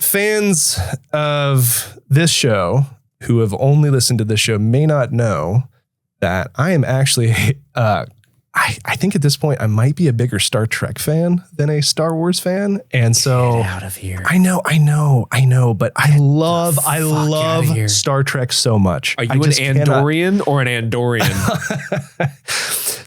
Fans of this show who have only listened to this show may not know that I am actually... I think at this point I might be a bigger Star Trek fan than a Star Wars fan. And so get out of here. I know, but I love Star Trek so much. Are you an Andorian or an Andorian?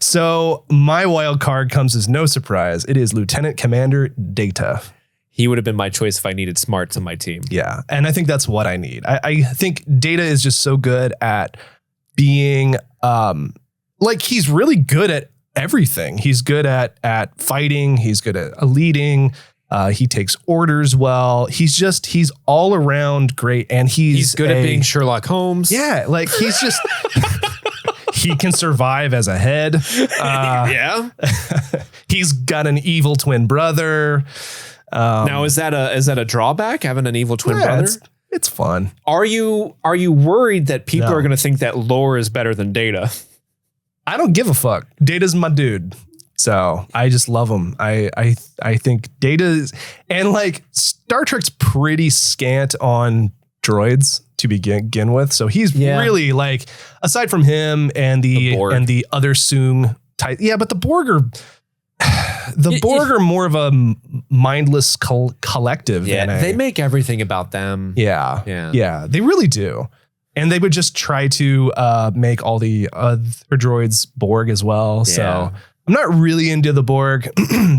So my wild card comes as no surprise. It is Lieutenant Commander Data. He would have been my choice if I needed smarts on my team. Yeah. And I think that's what I need. I think Data is just so good at being he's really good at everything. He's good at fighting. He's good at leading. He takes orders well. He's all around great. And he's good at being Sherlock Holmes. Yeah. Like he's just, he can survive as a head. He's got an evil twin brother. Now, is that a drawback, having an evil twin brother? It's fun. Are you worried that people are going to think that Lore is better than Data? I don't give a fuck. Data's my dude. So I just love him. I think Data and like Star Trek's pretty scant on droids to begin with. So he's really like, aside from him and the other Soong type. Yeah, but the Borg are more of a mindless collective. Yeah, they make everything about them. Yeah, they really do. And they would just try to make all the other droids Borg as well. Yeah. So I'm not really into the Borg,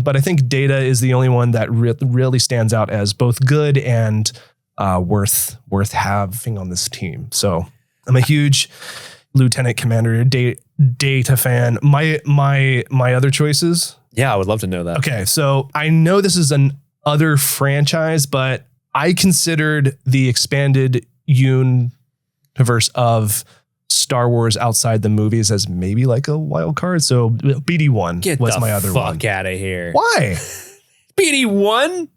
but I think Data is the only one that really stands out as both good and worth having on this team. So I'm a huge Lieutenant Commander Data fan. My other choices. Yeah, I would love to know that. Okay, so I know this is an other franchise, but I considered the expanded universe of Star Wars outside the movies as maybe like a wild card. So BD1 was my other one. Get the fuck out of here. Why? BD1?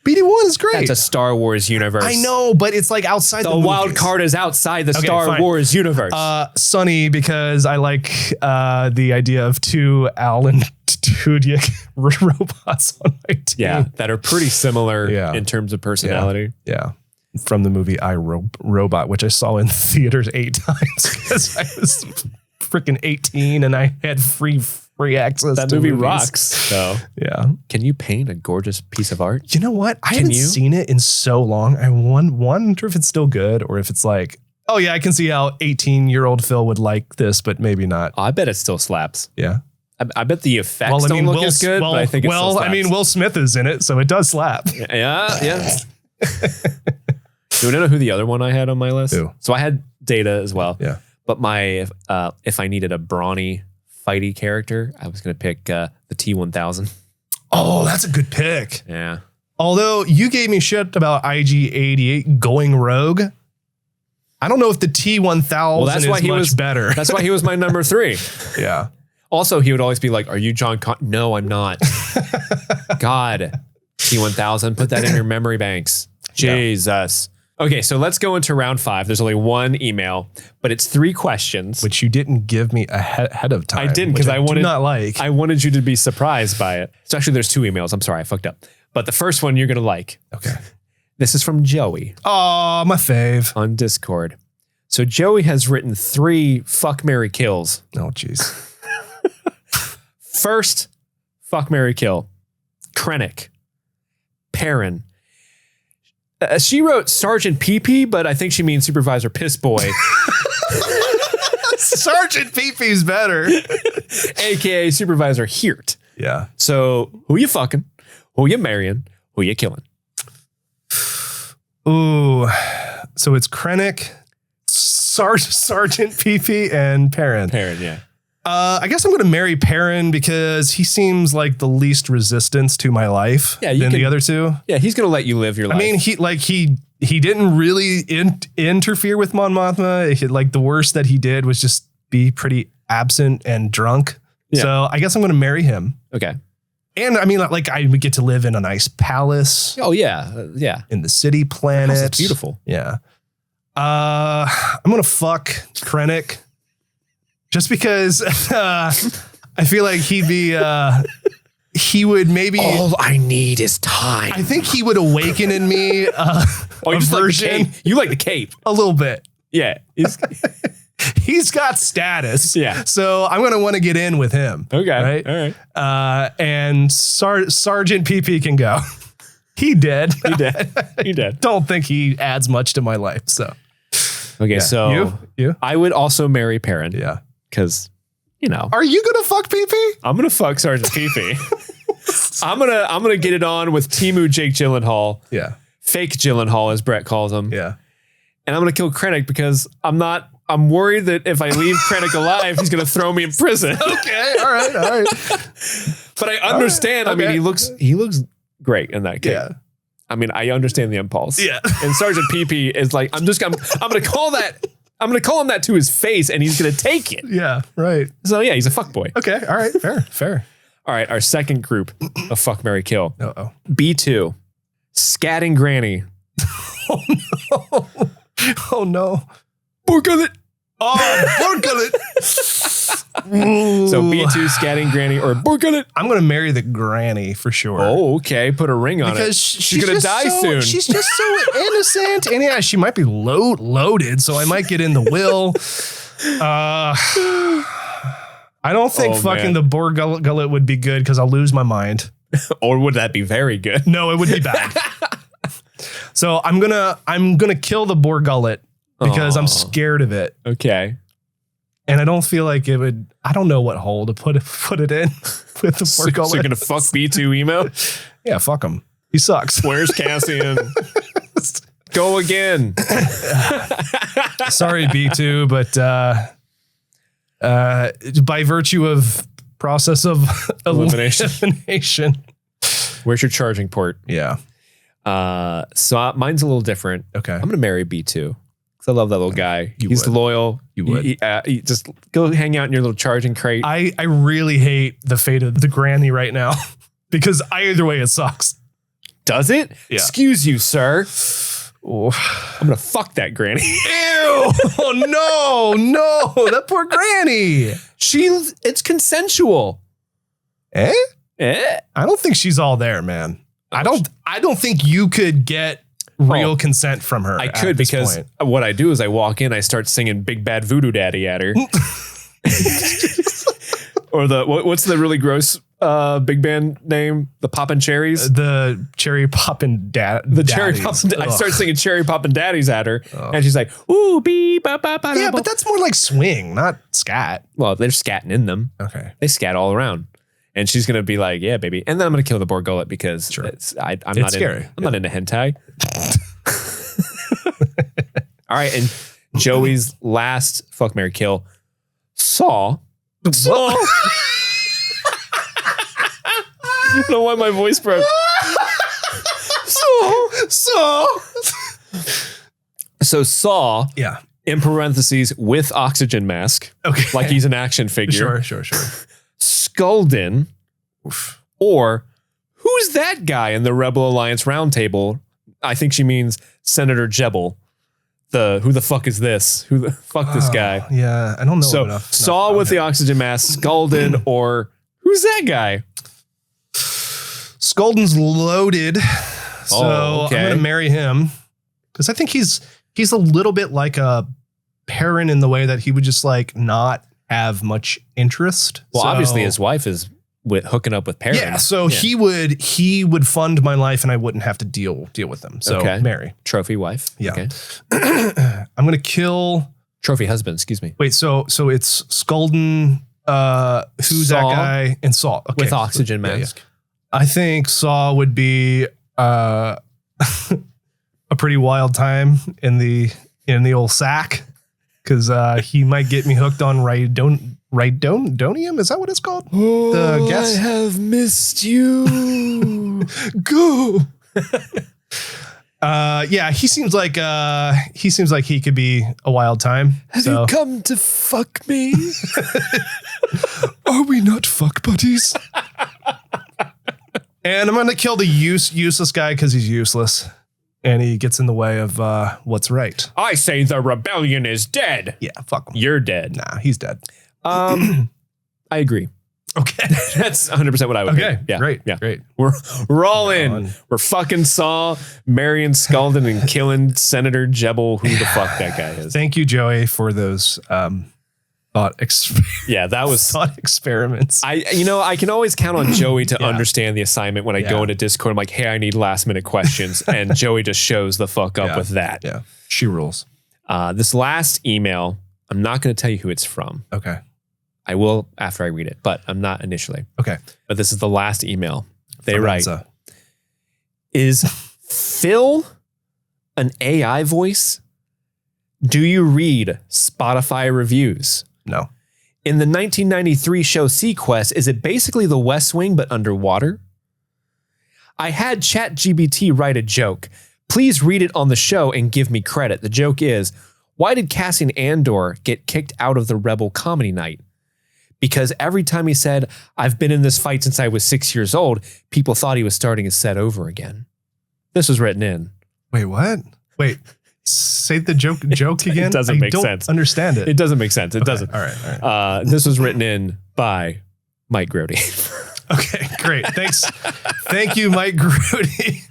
BD1 is great. That's a Star Wars universe. I know, but it's like outside the movies. wild card is outside the Star Wars universe. Sunny, because I like the idea of two Alan Tudyk robots on my team. Yeah, that are pretty similar in terms of personality. Yeah. From the movie I, Robot, which I saw in theaters 8 times because I was freaking 18 and I had free access. That to movie movies. rocks. So yeah. Can you paint a gorgeous piece of art? You know what? I haven't seen it in so long. I wonder if it's still good or if it's like, oh yeah, I can see how 18-year-old Phil would like this, but maybe not. I bet it still slaps. Yeah. I bet the effects don't look as good, but I think it still slaps. I mean, Will Smith is in it, so it does slap. Yeah. Do you know who the other one I had on my list? Who? So I had Data as well. Yeah. But my if I needed a brawny, fighty character, I was going to pick the T-1000. Oh, that's a good pick. Yeah. Although you gave me shit about IG-88 going rogue. I don't know if the T-1000 is much better. That's why he was my number 3. Yeah. Also, he would always be like, are you John No, I'm not. God, T-1000, put that in your memory banks. Jesus. Okay, so let's go into round 5. There's only one email, but it's 3 questions. Which you didn't give me ahead of time. I didn't because I wanted you to be surprised by it. So actually there's 2 emails. I'm sorry, I fucked up. But the first one you're going to like. Okay. This is from Joey. Oh, my fave. On Discord. So Joey has written 3 fuck, marry, kills. Oh, jeez. First, fuck, marry, kill. Krennic. Perrin. She wrote Sergeant PP, but I think she means Supervisor Piss Boy. Sergeant PP's better. AKA Supervisor Hirt. Yeah. So who you fucking? Who you marrying? Who you killing? Ooh. So it's Krennic, Sergeant PP, and Perrin. Perrin, yeah. I guess I'm going to marry Perrin because he seems like the least resistance to my life than the other 2. Yeah, he's going to let you live your life. I mean, he didn't really interfere with Mon Mothma. Like the worst that he did was just be pretty absent and drunk. Yeah. So I guess I'm going to marry him. Okay. And I mean, like I would get to live in a nice palace. Oh yeah, yeah. In the city planet. It's beautiful. Yeah. I'm going to fuck Krennic. Just because I feel like he would maybe. All I need is time. I think he would awaken in me a version. Like you like the cape. A little bit. Yeah. He's got status. Yeah. So I'm going to want to get in with him. Okay. Right? All right. And Sergeant PP can go. He did. He did. Don't think he adds much to my life. So. Okay. Yeah. So you? I would also marry Perrin. Yeah. Because, you know. Are you going to fuck PP? I'm going to fuck Sergeant PP. I'm gonna get it on with Temu Jake Gyllenhaal. Yeah. Fake Gyllenhaal, as Brett calls him. Yeah. And I'm going to kill Krennic because I'm worried that if I leave Krennic alive, he's going to throw me in prison. Okay. All right. But I understand. Right, okay. I mean, he looks great in that case. Yeah. I mean, I understand the impulse. Yeah. And Sergeant PP is like, I'm going to call him that to his face and he's going to take it. Yeah. Right. So yeah, he's a fuckboy. Okay. All right. Fair. All right, our second group of fuck, marry, kill. Uh-oh. B2, scatting granny. Oh no. Oh no. Borgullet. Oh, Borgullet. So B2, scatting granny, or Borgullet. I'm going to marry the granny for sure. Oh, okay. Put a ring on it. Because she's going to die soon. She's just so innocent. And yeah, she might be loaded, so I might get in the will. I don't think fucking the Borgullet would be good because I'll lose my mind. Or would that be very good? No, it would be bad. So I'm gonna kill the Borgullet because I'm scared of it. Okay. And I don't feel like it would. I don't know what hole to put it in with the Borgullet. So you're gonna fuck B2 emo? Yeah, fuck him. He sucks. Where's Cassian? Go again. Sorry, B2, but by virtue of process of elimination. Where's your charging port? Yeah. So mine's a little different. Okay. I'm gonna marry B2 because I love that little guy. He's would. loyal. You would. You just go hang out in your little charging crate. I really hate the fate of the granny right now because either way it sucks. Does it? Yeah. Excuse you, sir. Oh. I'm gonna fuck that granny. Ew! Oh no, that poor granny. It's consensual. Eh? Eh? I don't think she's all there, man. I don't think you could get real consent from her. I could because what I do is I walk in, I start singing Big Bad Voodoo Daddy at her. Or what's the really gross big band name? The Poppin' Cherries? The Cherry Poppin' The Cherry Poppin' I start singing Cherry Poppin' Daddies at her. And she's like, ooh, bee, ba, ba, ba. Yeah, but that's more like swing, not scat. Well, they're scatting in them. Okay. They scat all around. And she's going to be like, yeah, baby. And then I'm going to kill the Borgullet because I'm not scary. I'm not into hentai. All right. And Joey's last fuck, marry, kill. Saw. I don't know why my voice broke. So Saw. Yeah. In parentheses with oxygen mask. Okay. Like he's an action figure. Sure. Skulldin, or who's that guy in the Rebel Alliance roundtable? I think she means Senator Jebel. Who the fuck is this? Who the fuck this guy? Yeah, I don't know enough. Saw with the oxygen mask, Skulldin, or who's that guy? Skulldin's loaded, so I'm gonna marry him because I think he's a little bit like a Perrin in the way that he would just like not have much interest. Well, obviously his wife is hooking up with Perrin. Yeah, so he would fund my life and I wouldn't have to deal with them. So marry. Trophy wife. Yeah. Okay. I'm gonna kill trophy husband, excuse me. Wait, so it's Skulldin, who's Saw, that guy? And Saw. Okay. With oxygen mask. Yeah. I think Saw would be a pretty wild time in the old sack. Because he might get me hooked on Rhydonium. Is that what it's called? Oh, I have missed you. Go. Yeah, he seems like he could be a wild time. Have you come to fuck me? Are we not fuck buddies? And I'm gonna kill the useless guy because he's useless. And he gets in the way of what's right. I say the rebellion is dead. Yeah, fuck him. You're dead. Nah, he's dead. I agree. Okay. That's 100% what I would Okay, do. Yeah. Great. Yeah. Great. We're all in. We're fucking Saw, marrying Skulldin, and killing Senator Jebel, who the fuck that guy is. Thank you, Joey, for those thought experiments. I can always count on Joey to understand the assignment when I go into Discord. I'm like, hey, I need last minute questions. And Joey just shows the fuck up with that. Yeah. She rules. This last email, I'm not going to tell you who it's from. Okay. I will after I read it, but I'm not initially. Okay. But this is the last email. They write, is Phil an AI voice? Do you read Spotify reviews? No. In the 1993 show Sequest, is it basically the West Wing but underwater? I had ChatGPT write a joke. Please read it on the show and give me credit. The joke is, why did Cassian Andor get kicked out of the Rebel comedy night? because every time he said, I've been in this fight since I was 6 years old, people thought he was starting his set over again. This was written in. Wait, what? Wait, say the joke again? It doesn't make sense. Understand it. It doesn't make sense. It Okay, doesn't. All right. This was written in by Mike Grody. Okay, great. Thanks. Thank you, Mike Grody.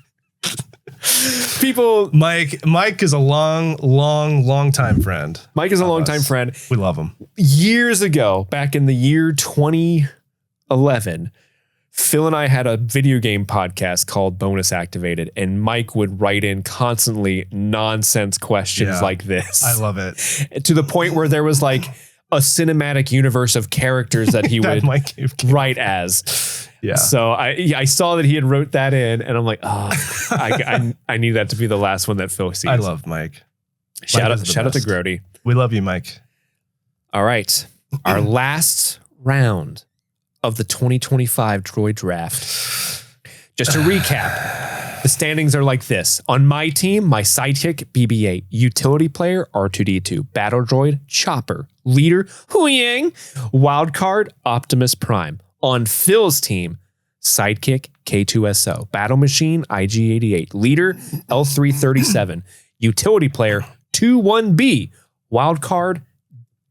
Mike is a long time friend. Mike is a longtime friend. We love him. Years ago, back in the year 2011, Phil and I had a video game podcast called Bonus Activated, and Mike would write in constantly nonsense questions like this. I love it. To the point where there was like a cinematic universe of characters that he would write as. Yeah. So I saw that he had wrote that in, and I'm like, I need that to be the last one that Phil sees. I love Mike. Shout out to Grody. We love you, Mike. All right. Our last round of the 2025 Droid Draft. Just to recap, the standings are like this. On my team, my sidekick, BB-8, utility player, R2-D2, battle droid, Chopper, leader, Huyang, wildcard, Optimus Prime. On Phil's team, sidekick, K2SO, battle machine, IG-88, leader, L337, utility player, 2-1B, wildcard,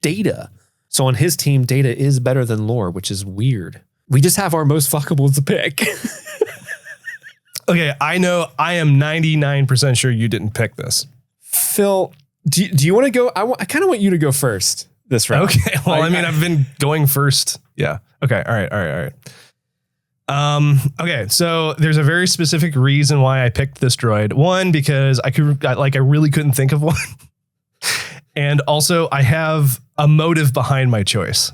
Data. So on his team, Data is better than Lore, which is weird. We just have our most fuckables to pick. Okay, I know. I am 99% sure you didn't pick this. Phil, do you want to go? I kind of want you to go first this round. Okay, well, I've been going first. Yeah. Okay. All right. Okay, so there's a very specific reason why I picked this droid. One, because I really couldn't think of one. And also I have a motive behind my choice.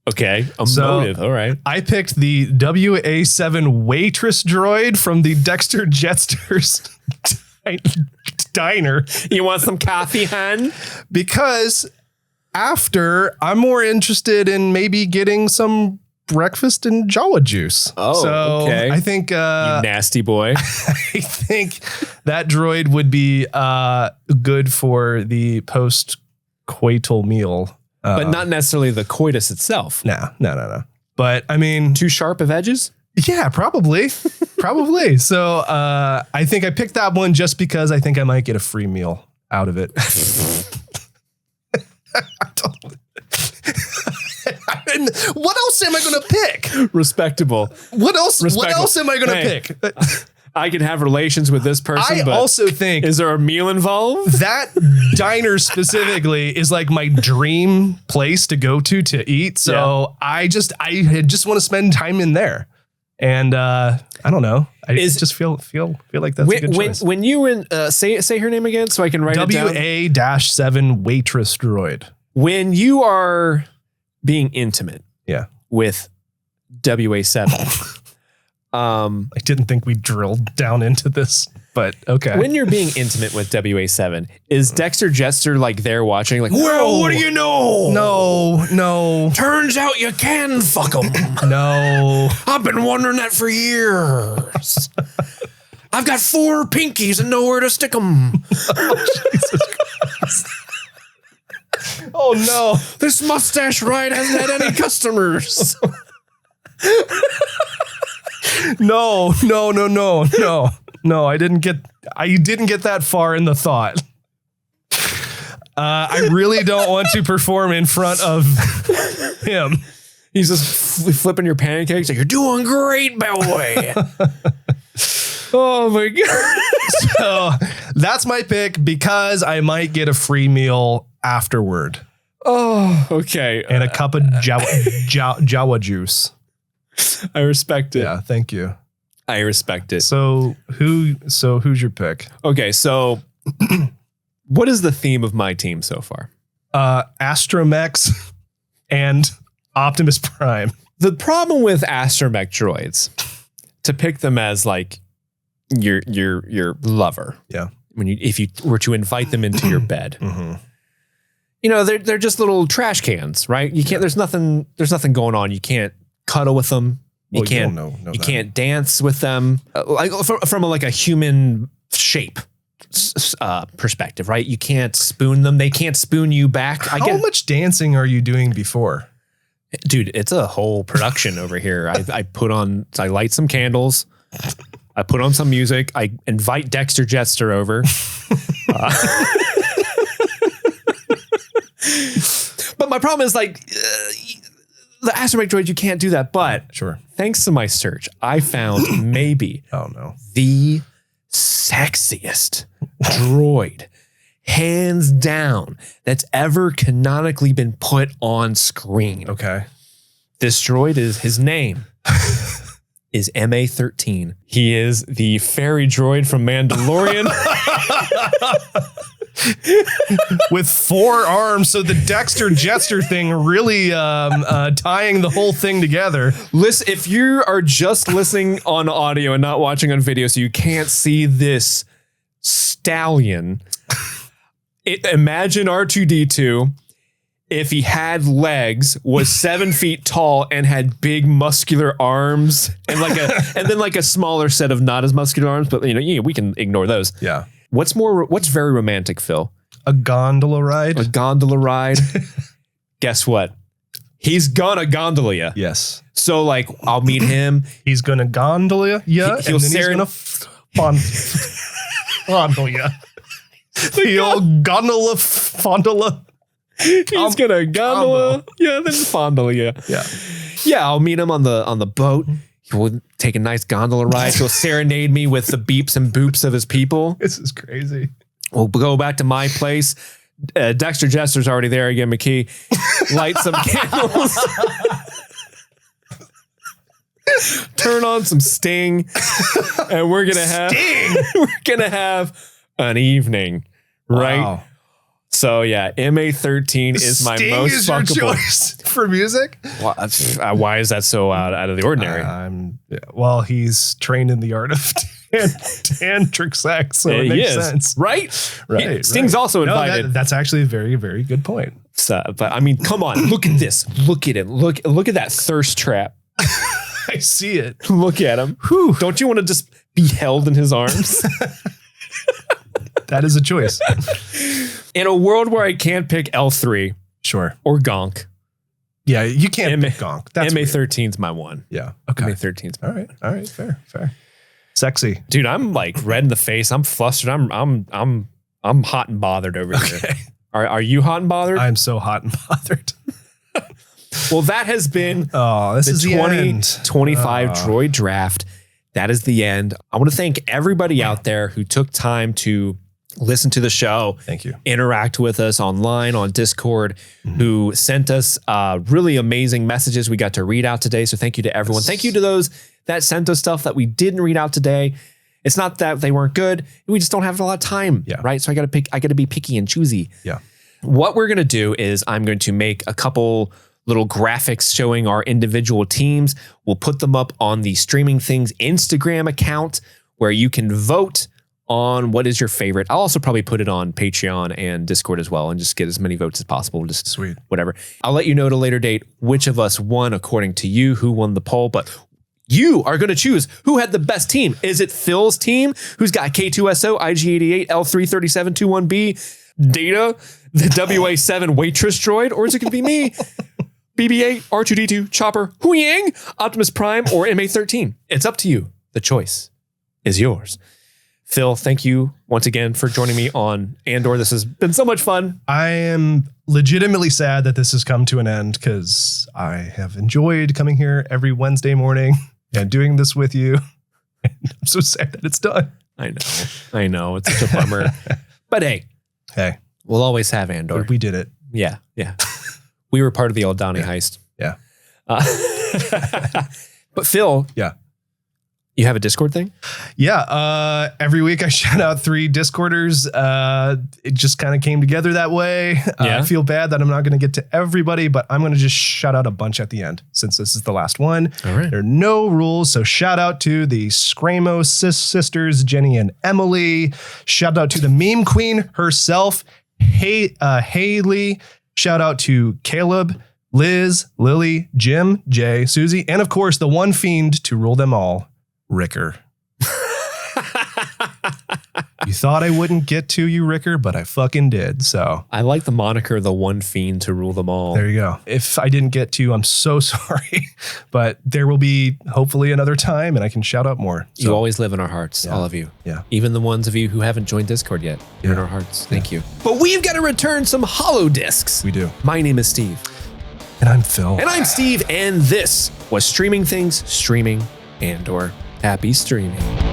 Okay, motive. All right. I picked the WA7 waitress droid from the Dexter Jetsters diner. You want some coffee, hun? Because after, I'm more interested in maybe getting some breakfast and Jawa juice. Oh, so okay. I think you nasty boy. I think that droid would be good for the post-coital meal. But not necessarily the coitus itself. No. But I mean, too sharp of edges? Yeah, probably. So I think I picked that one just because I think I might get a free meal out of it. What else am I going to pick? Respectable. What else am I going to pick? I can have relations with this person. I also think, is there a meal involved? That diner specifically is like my dream place to go to eat. So I just want to spend time in there. And I don't know. I just feel like that's a good choice. When you were say her name again so I can write it down. WA-7 waitress droid. When you are being intimate with WA7. I didn't think we drilled down into this, but okay. When you're being intimate with WA7, is Dexter Jester like there watching? Like, well, what do you know? No. Turns out you can fuck them. No. I've been wondering that for years. I've got 4 pinkies and nowhere to stick them. Oh, Jesus Christ. Oh no. This mustache ride hasn't had any customers. No. I didn't get that far in the thought. I really don't want to perform in front of him. He's just flipping your pancakes like, you're doing great, boy. Oh my God. So that's my pick because I might get a free meal afterward. Oh, okay. And a cup of Jawa juice. I respect it. Yeah, thank you. I respect it. So who's your pick? Okay, so what is the theme of my team so far? Astromechs and Optimus Prime. The problem with astromech droids, to pick them as like your lover. Yeah. If you were to invite them into your bed. Mm-hmm. You know, they're just little trash cans, right? You can't, there's nothing going on. You can't cuddle with them. You can't dance with them. Like from a human shape perspective, right? You can't spoon them. They can't spoon you back. How much dancing are you doing before? Dude, it's a whole production over here. I light some candles. I put on some music. I invite Dexter Jetster over. But my problem is like the astromech droid, you can't do that. But sure, thanks to my search, I found maybe the sexiest droid, hands down, that's ever canonically been put on screen. Okay. This droid his name is MA-13. He is the fairy droid from Mandalorian. With 4 arms, so the Dexter Jetster thing really tying the whole thing together. Listen, if you are just listening on audio and not watching on video, so you can't see this stallion, imagine R2-D2 if he had legs, was 7 feet tall, and had big muscular arms, and then a smaller set of not as muscular arms, but we can ignore those. Yeah. What's very romantic, Phil? A gondola ride? A gondola ride. Guess what? He's gonna gondola you. Yes. So I'll meet him. He's gonna gondola you. He'll he's gonna gondola you. The old gondola. He's gonna gondola. Yeah, then fondle you. Yeah. Yeah, I'll meet him on the boat. We'll take a nice gondola ride. He'll serenade me with the beeps and boops of his people. This is crazy. We'll go back to my place. Dexter Jester's already there again, McKee. Light some candles. Turn on some Sting. And we're gonna have an evening. Right? Wow. So yeah, MA-13 is my Sting most is your fuckable choice for music. Why is that so out of the ordinary? Well, he's trained in the art of tantric sex, so it makes sense, right? Right. Sting's also invited. That's actually a very, very good point. So, but I mean, come on, look at this. Look at it. Look at that thirst trap. I see it. Look at him. Whew. Don't you want to just be held in his arms? That is a choice. In a world where I can't pick L3, sure, or Gonk. Yeah, you can't pick Gonk. That's MA-13's my one. Yeah. Okay. MA-13's all right. Fair. Sexy. Dude, I'm red in the face. I'm flustered. I'm hot and bothered over here. Are you hot and bothered? I'm so hot and bothered. Well, that has been this is the 2025 Droid Draft. That is the end. I want to thank everybody out there who took time to listen to the show. Thank you. Interact with us online on Discord, who sent us really amazing messages we got to read out today. So thank you to everyone. Thank you to those that sent us stuff that we didn't read out today. It's not that they weren't good. We just don't have a lot of time. Yeah. Right. So I got to be picky and choosy. Yeah. What we're going to do is I'm going to make a couple little graphics showing our individual teams. We'll put them up on the Streaming Things Instagram account where you can vote on what is your favorite. I'll also probably put it on Patreon and Discord as well and just get as many votes as possible. Just sweet. Whatever. I'll let you know at a later date which of us won according to you, who won the poll, but you are going to choose who had the best team. Is it Phil's team, who's got K2SO, IG88, L33721B, Data, the WA7 waitress droid, or is it going to be me? BB-8, R2-D2, Chopper, Huyang, Optimus Prime, or MA-13. It's up to you. The choice is yours. Phil, thank you once again for joining me on Andor. This has been so much fun. I am legitimately sad that this has come to an end because I have enjoyed coming here every Wednesday morning and doing this with you. And I'm so sad that it's done. I know. It's such a bummer. But hey, we'll always have Andor. We did it. Yeah. We were part of the Aldani heist. Yeah. But Phil. Yeah. You have a Discord thing? Yeah. Every week I shout out 3 Discorders. It just kind of came together that way. I feel bad that I'm not going to get to everybody, but I'm going to just shout out a bunch at the end since this is the last one. All right. There are no rules. So shout out to the Scramo sisters, Jenny and Emily. Shout out to the meme queen herself, Haley. Shout out to Caleb, Liz, Lily, Jim, Jay, Susie, and of course the one fiend to rule them all, Ricker. You thought I wouldn't get to you, Ricker, but I fucking did. So I like the moniker, the one fiend to rule them all. There you go. If I didn't get to you, I'm so sorry. But there will be hopefully another time and I can shout out more. You always live in our hearts, all of you. Yeah. Even the ones of you who haven't joined Discord yet. You're in our hearts. Thank you. But we've got to return some hollow discs. We do. My name is Steve. And I'm Phil. And I'm Steve. And this was Streaming Things, Streaming Andor. Happy streaming.